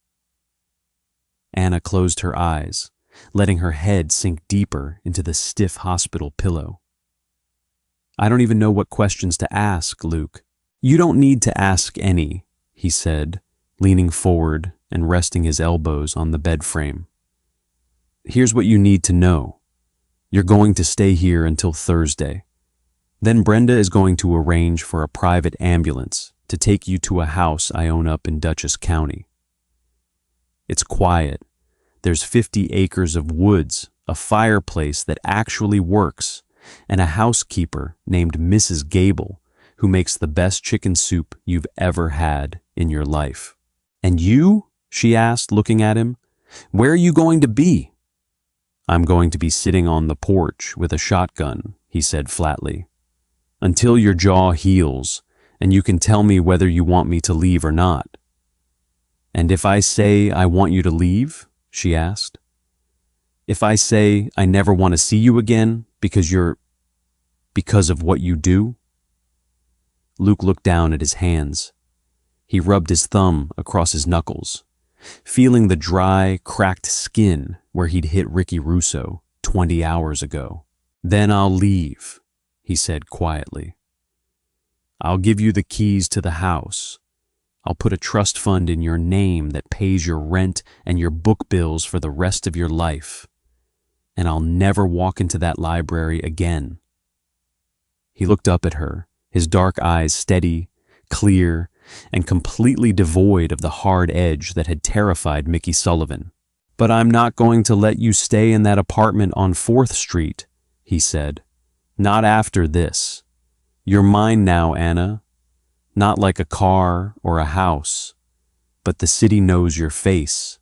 Anna closed her eyes, letting her head sink deeper into the stiff hospital pillow. "I don't even know what questions to ask, Luke." "You don't need to ask any," he said, leaning forward and resting his elbows on the bed frame. "Here's what you need to know. You're going to stay here until Thursday. Then Brenda is going to arrange for a private ambulance to take you to a house I own up in Dutchess County. It's quiet. There's 50 acres of woods, a fireplace that actually works, and a housekeeper named Mrs. Gable who makes the best chicken soup you've ever had in your life." "And you?" she asked, looking at him. "Where are you going to be?" "I'm going to be sitting on the porch with a shotgun," he said flatly, "until your jaw heals and you can tell me whether you want me to leave or not." "And if I say I want you to leave?" she asked. "If I say I never want to see you again because of what you do?" Luke looked down at his hands. He rubbed his thumb across his knuckles, feeling the dry, cracked skin where he'd hit Ricky Russo 20 hours ago. "Then I'll leave," he said quietly. "I'll give you the keys to the house. I'll put a trust fund in your name that pays your rent and your book bills for the rest of your life. And I'll never walk into that library again." He looked up at her, his dark eyes steady, clear, and completely devoid of the hard edge that had terrified Mickey Sullivan. "But I'm not going to let you stay in that apartment on 4th Street, he said. "Not after this. You're mine now, Anna. Not like a car or a house, but the city knows your face,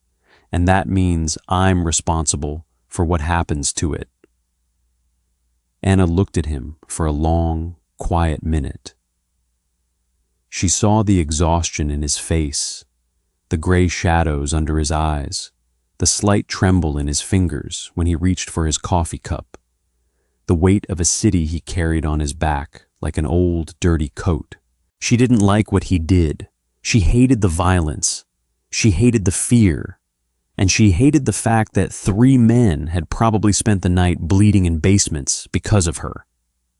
and that means I'm responsible for what happens to it." Anna looked at him for a long, quiet minute. She saw the exhaustion in his face, the gray shadows under his eyes, the slight tremble in his fingers when he reached for his coffee cup, the weight of a city he carried on his back like an old, dirty coat. She didn't like what he did. She hated the violence. She hated the fear. And she hated the fact that 3 men had probably spent the night bleeding in basements because of her.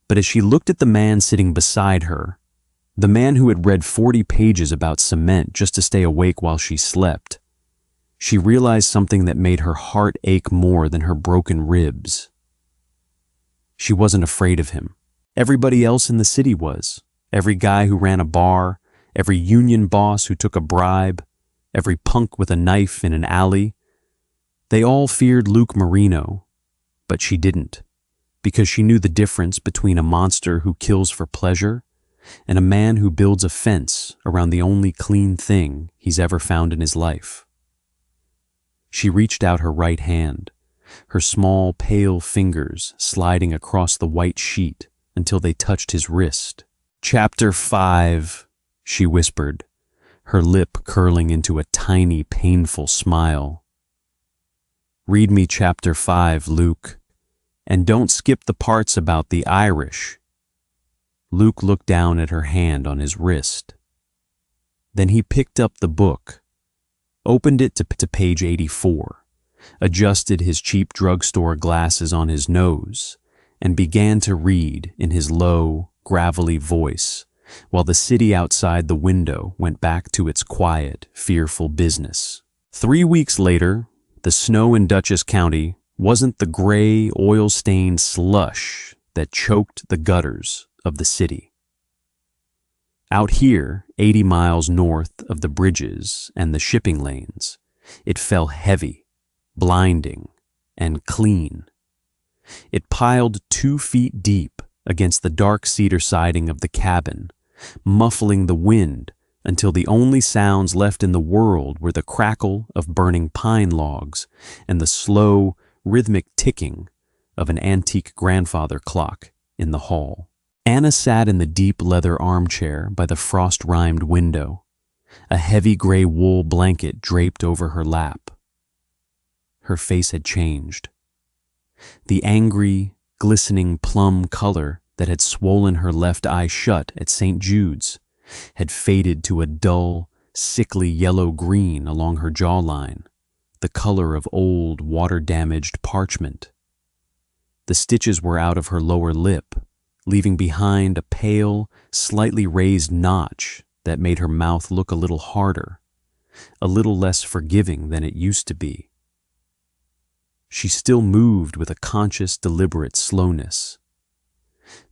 But as she looked at the man sitting beside her, the man who had read 40 pages about cement just to stay awake while she slept, she realized something that made her heart ache more than her broken ribs. She wasn't afraid of him. Everybody else in the city was. Every guy who ran a bar, every union boss who took a bribe, every punk with a knife in an alley. They all feared Luke Marino, but she didn't, because she knew the difference between a monster who kills for pleasure and a man who builds a fence around the only clean thing he's ever found in his life. She reached out her right hand, her small, pale fingers sliding across the white sheet until they touched his wrist. "Chapter 5, she whispered, her lip curling into a tiny, painful smile. "Read me Chapter 5, Luke, and don't skip the parts about the Irish." Luke looked down at her hand on his wrist. Then he picked up the book, opened it to page 84, adjusted his cheap drugstore glasses on his nose, and began to read in his low, gravelly voice, while the city outside the window went back to its quiet, fearful business. 3 weeks later, the snow in Dutchess County wasn't the gray, oil-stained slush that choked the gutters of the city. Out here, 80 miles north of the bridges and the shipping lanes, it fell heavy, blinding, and clean. It piled 2 feet deep against the dark cedar siding of the cabin, muffling the wind until the only sounds left in the world were the crackle of burning pine logs and the slow, rhythmic ticking of an antique grandfather clock in the hall. Anna sat in the deep leather armchair by the frost-rimed window, a heavy gray wool blanket draped over her lap. Her face had changed. The angry, glistening plum color that had swollen her left eye shut at St. Jude's had faded to a dull, sickly yellow-green along her jawline, the color of old, water-damaged parchment. The stitches were out of her lower lip, leaving behind a pale, slightly raised notch that made her mouth look a little harder, a little less forgiving than it used to be. She still moved with a conscious, deliberate slowness.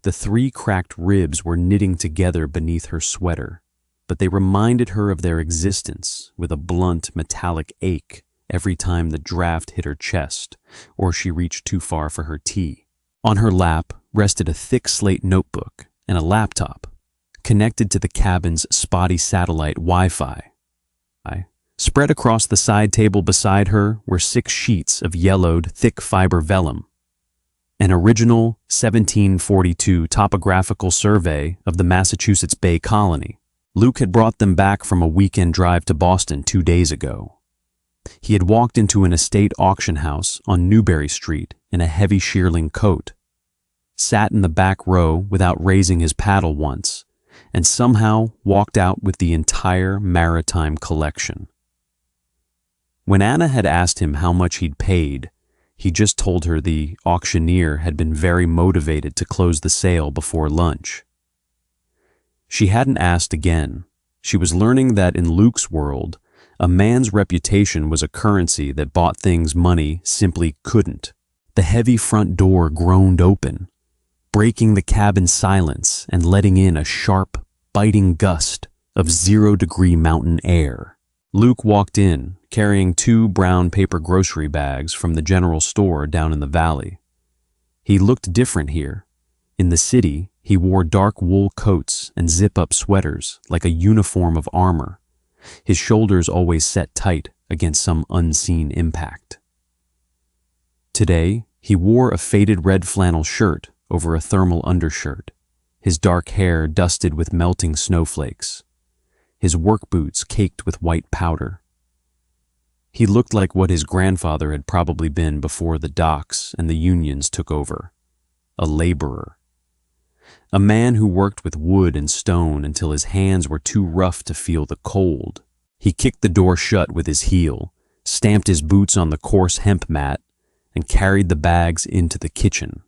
The 3 cracked ribs were knitting together beneath her sweater, but they reminded her of their existence with a blunt, metallic ache every time the draft hit her chest or she reached too far for her tea. On her lap rested a thick slate notebook and a laptop, connected to the cabin's spotty satellite Wi-Fi. Spread across the side table beside her were 6 sheets of yellowed, thick fiber vellum, an original 1742 topographical survey of the Massachusetts Bay Colony. Luke had brought them back from a weekend drive to Boston 2 days ago. He had walked into an estate auction house on Newbury Street in a heavy shearling coat, sat in the back row without raising his paddle once, and somehow walked out with the entire maritime collection. When Anna had asked him how much he'd paid, he just told her the auctioneer had been very motivated to close the sale before lunch. She hadn't asked again, She was learning that in Luke's world, a man's reputation was a currency that bought things money simply couldn't. The heavy front door groaned open, breaking the cabin's silence and letting in a sharp, biting gust of 0-degree mountain air. Luke walked in, carrying 2 brown paper grocery bags from the general store down in the valley. He looked different here. In the city, he wore dark wool coats and zip-up sweaters like a uniform of armor, his shoulders always set tight against some unseen impact. Today, he wore a faded red flannel shirt over a thermal undershirt, his dark hair dusted with melting snowflakes, his work boots caked with white powder. He looked like what his grandfather had probably been before the docks and the unions took over, a laborer. A man who worked with wood and stone until his hands were too rough to feel the cold. He kicked the door shut with his heel, stamped his boots on the coarse hemp mat, and carried the bags into the kitchen.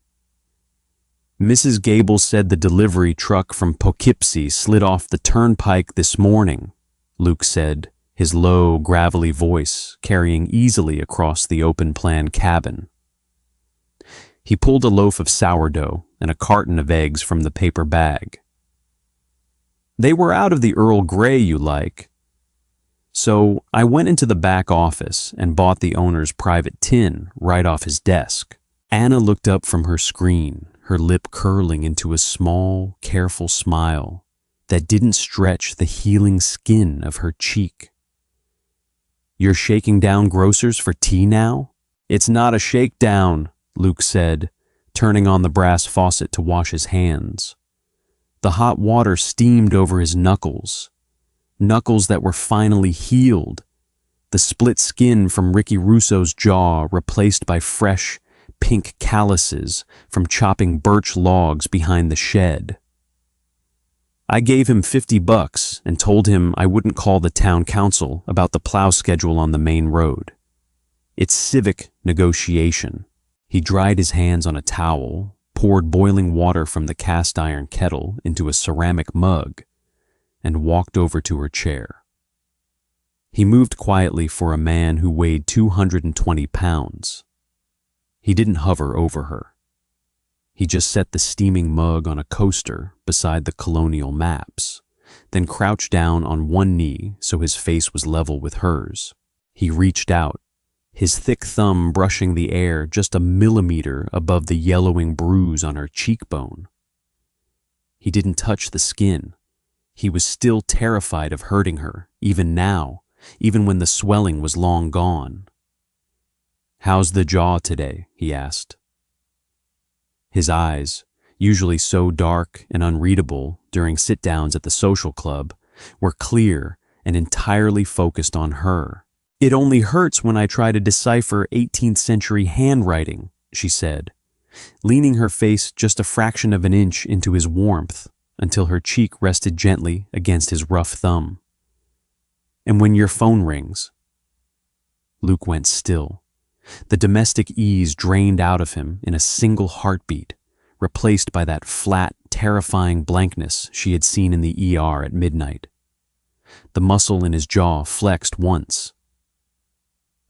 Mrs. Gable said the delivery truck from Poughkeepsie slid off the turnpike this morning, Luke said, his low, gravelly voice carrying easily across the open-plan cabin. He pulled a loaf of sourdough and a carton of eggs from the paper bag. They were out of the Earl Grey you like. So I went into the back office and bought the owner's private tin right off his desk. Anna looked up from her screen, her lip curling into a small, careful smile that didn't stretch the healing skin of her cheek. You're shaking down grocers for tea now? It's not a shakedown, Luke said, turning on the brass faucet to wash his hands. The hot water steamed over his knuckles that were finally healed, the split skin from Ricky Russo's jaw replaced by fresh, pink calluses from chopping birch logs behind the shed. I gave him $50 and told him I wouldn't call the town council about the plow schedule on the main road. It's civic negotiation. He dried his hands on a towel, poured boiling water from the cast iron kettle into a ceramic mug, and walked over to her chair. He moved quietly for a man who weighed 220 pounds. He didn't hover over her. He just set the steaming mug on a coaster beside the colonial maps, then crouched down on one knee so his face was level with hers. He reached out, his thick thumb brushing the air just a millimeter above the yellowing bruise on her cheekbone. He didn't touch the skin. He was still terrified of hurting her, even now, even when the swelling was long gone. "How's the jaw today?" he asked. His eyes, usually so dark and unreadable during sit-downs at the social club, were clear and entirely focused on her. "It only hurts when I try to decipher 18th century handwriting," she said, leaning her face just a fraction of an inch into his warmth until her cheek rested gently against his rough thumb. "And when your phone rings." Luke went still. The domestic ease drained out of him in a single heartbeat, replaced by that flat, terrifying blankness she had seen in the ER at midnight. The muscle in his jaw flexed once.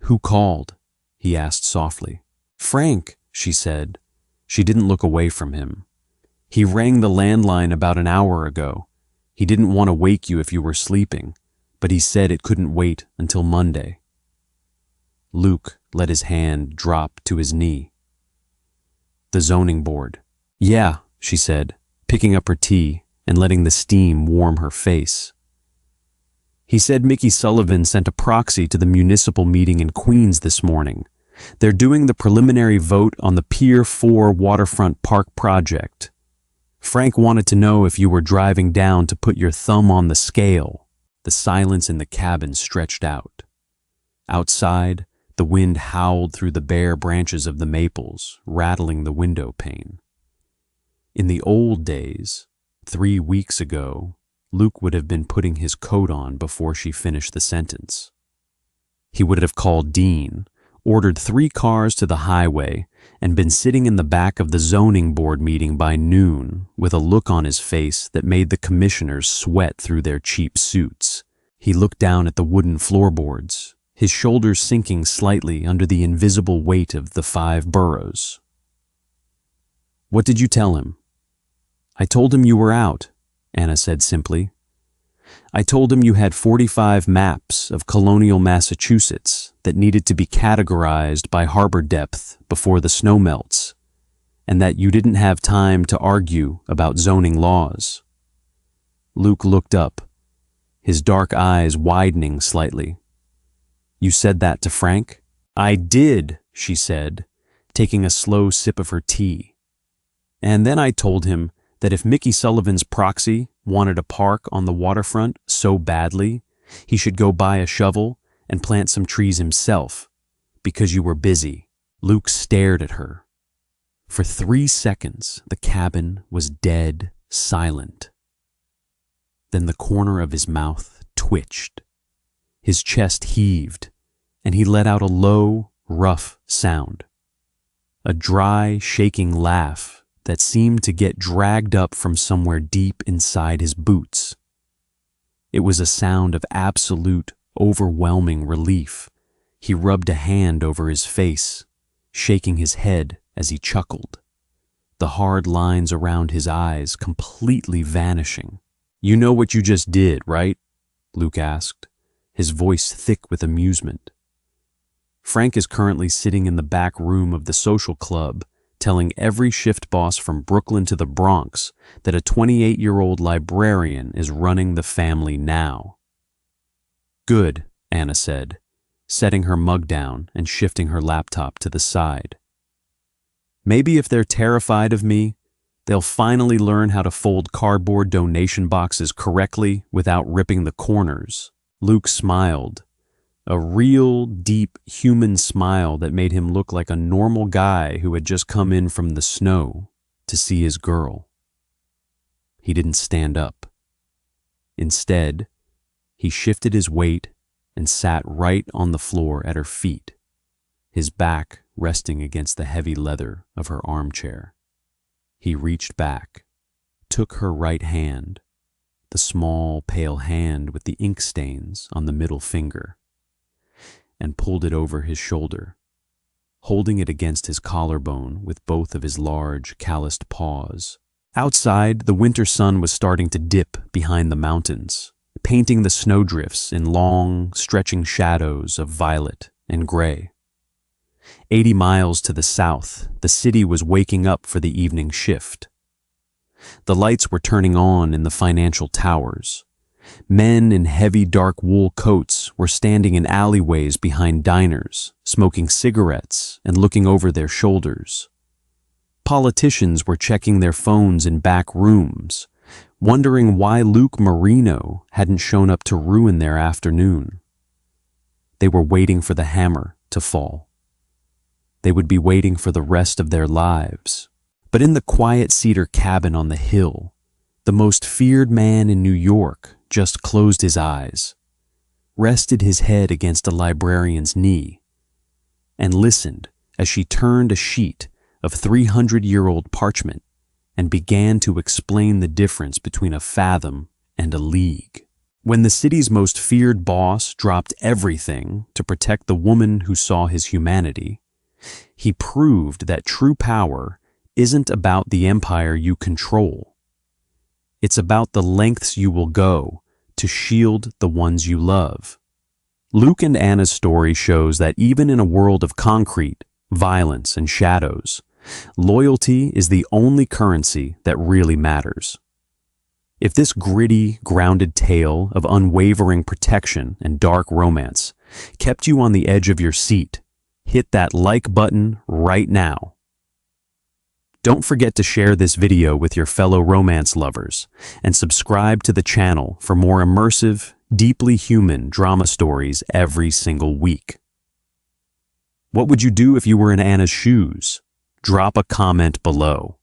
"Who called?" he asked softly. "Frank," she said. She didn't look away from him. "He rang the landline about an hour ago. He didn't want to wake you if you were sleeping, but he said it couldn't wait until Monday." Luke let his hand drop to his knee. "The zoning board." "Yeah," she said, picking up her tea and letting the steam warm her face. "He said Mickey Sullivan sent a proxy to the municipal meeting in Queens this morning. They're doing the preliminary vote on the Pier 4 waterfront park project. Frank wanted to know if you were driving down to put your thumb on the scale." The silence in the cabin stretched out. Outside, the wind howled through the bare branches of the maples, rattling the window pane. In the old days, 3 weeks ago, Luke would have been putting his coat on before she finished the sentence. He would have called Dean, ordered 3 cars to the highway, and been sitting in the back of the zoning board meeting by noon with a look on his face that made the commissioners sweat through their cheap suits. He looked down at the wooden floorboards, his shoulders sinking slightly under the invisible weight of the 5 boroughs. "What did you tell him?" "I told him you were out," Anna said simply. "I told him you had 45 maps of colonial Massachusetts that needed to be categorized by harbor depth before the snow melts, and that you didn't have time to argue about zoning laws." Luke looked up, his dark eyes widening slightly. "You said that to Frank?" "I did," she said, taking a slow sip of her tea. "And then I told him that if Mickey Sullivan's proxy wanted a park on the waterfront so badly, he should go buy a shovel and plant some trees himself, because you were busy." Luke stared at her. For 3 seconds, the cabin was dead silent. Then the corner of his mouth twitched. His chest heaved, and he let out a low, rough sound. A dry, shaking laugh that seemed to get dragged up from somewhere deep inside his boots. It was a sound of absolute, overwhelming relief. He rubbed a hand over his face, shaking his head as he chuckled, the hard lines around his eyes completely vanishing. "You know what you just did, right?" Luke asked, his voice thick with amusement. "Frank is currently sitting in the back room of the social club, telling every shift boss from Brooklyn to the Bronx that a 28-year-old librarian is running the family now." "Good," Anna said, setting her mug down and shifting her laptop to the side. "Maybe if they're terrified of me, they'll finally learn how to fold cardboard donation boxes correctly without ripping the corners." Luke smiled, a real, deep, human smile that made him look like a normal guy who had just come in from the snow to see his girl. He didn't stand up. Instead, he shifted his weight and sat right on the floor at her feet, his back resting against the heavy leather of her armchair. He reached back, took her right hand, the small, pale hand with the ink stains on the middle finger, and pulled it over his shoulder, holding it against his collarbone with both of his large, calloused paws. Outside, the winter sun was starting to dip behind the mountains, painting the snowdrifts in long, stretching shadows of violet and gray. 80 miles to the south, the city was waking up for the evening shift. The lights were turning on in the financial towers. Men in heavy dark wool coats were standing in alleyways behind diners, smoking cigarettes and looking over their shoulders. Politicians were checking their phones in back rooms, wondering why Luke Marino hadn't shown up to ruin their afternoon. They were waiting for the hammer to fall. They would be waiting for the rest of their lives. But in the quiet cedar cabin on the hill, the most feared man in New York just closed his eyes, rested his head against a librarian's knee, and listened as she turned a sheet of 300-year-old parchment and began to explain the difference between a fathom and a league. When the city's most feared boss dropped everything to protect the woman who saw his humanity, he proved that true power isn't about the empire you control. It's about the lengths you will go to shield the ones you love. Luke and Anna's story shows that even in a world of concrete, violence, and shadows, loyalty is the only currency that really matters. If this gritty, grounded tale of unwavering protection and dark romance kept you on the edge of your seat, hit that like button right now. Don't forget to share this video with your fellow romance lovers and subscribe to the channel for more immersive, deeply human drama stories every single week. What would you do if you were in Anna's shoes? Drop a comment below.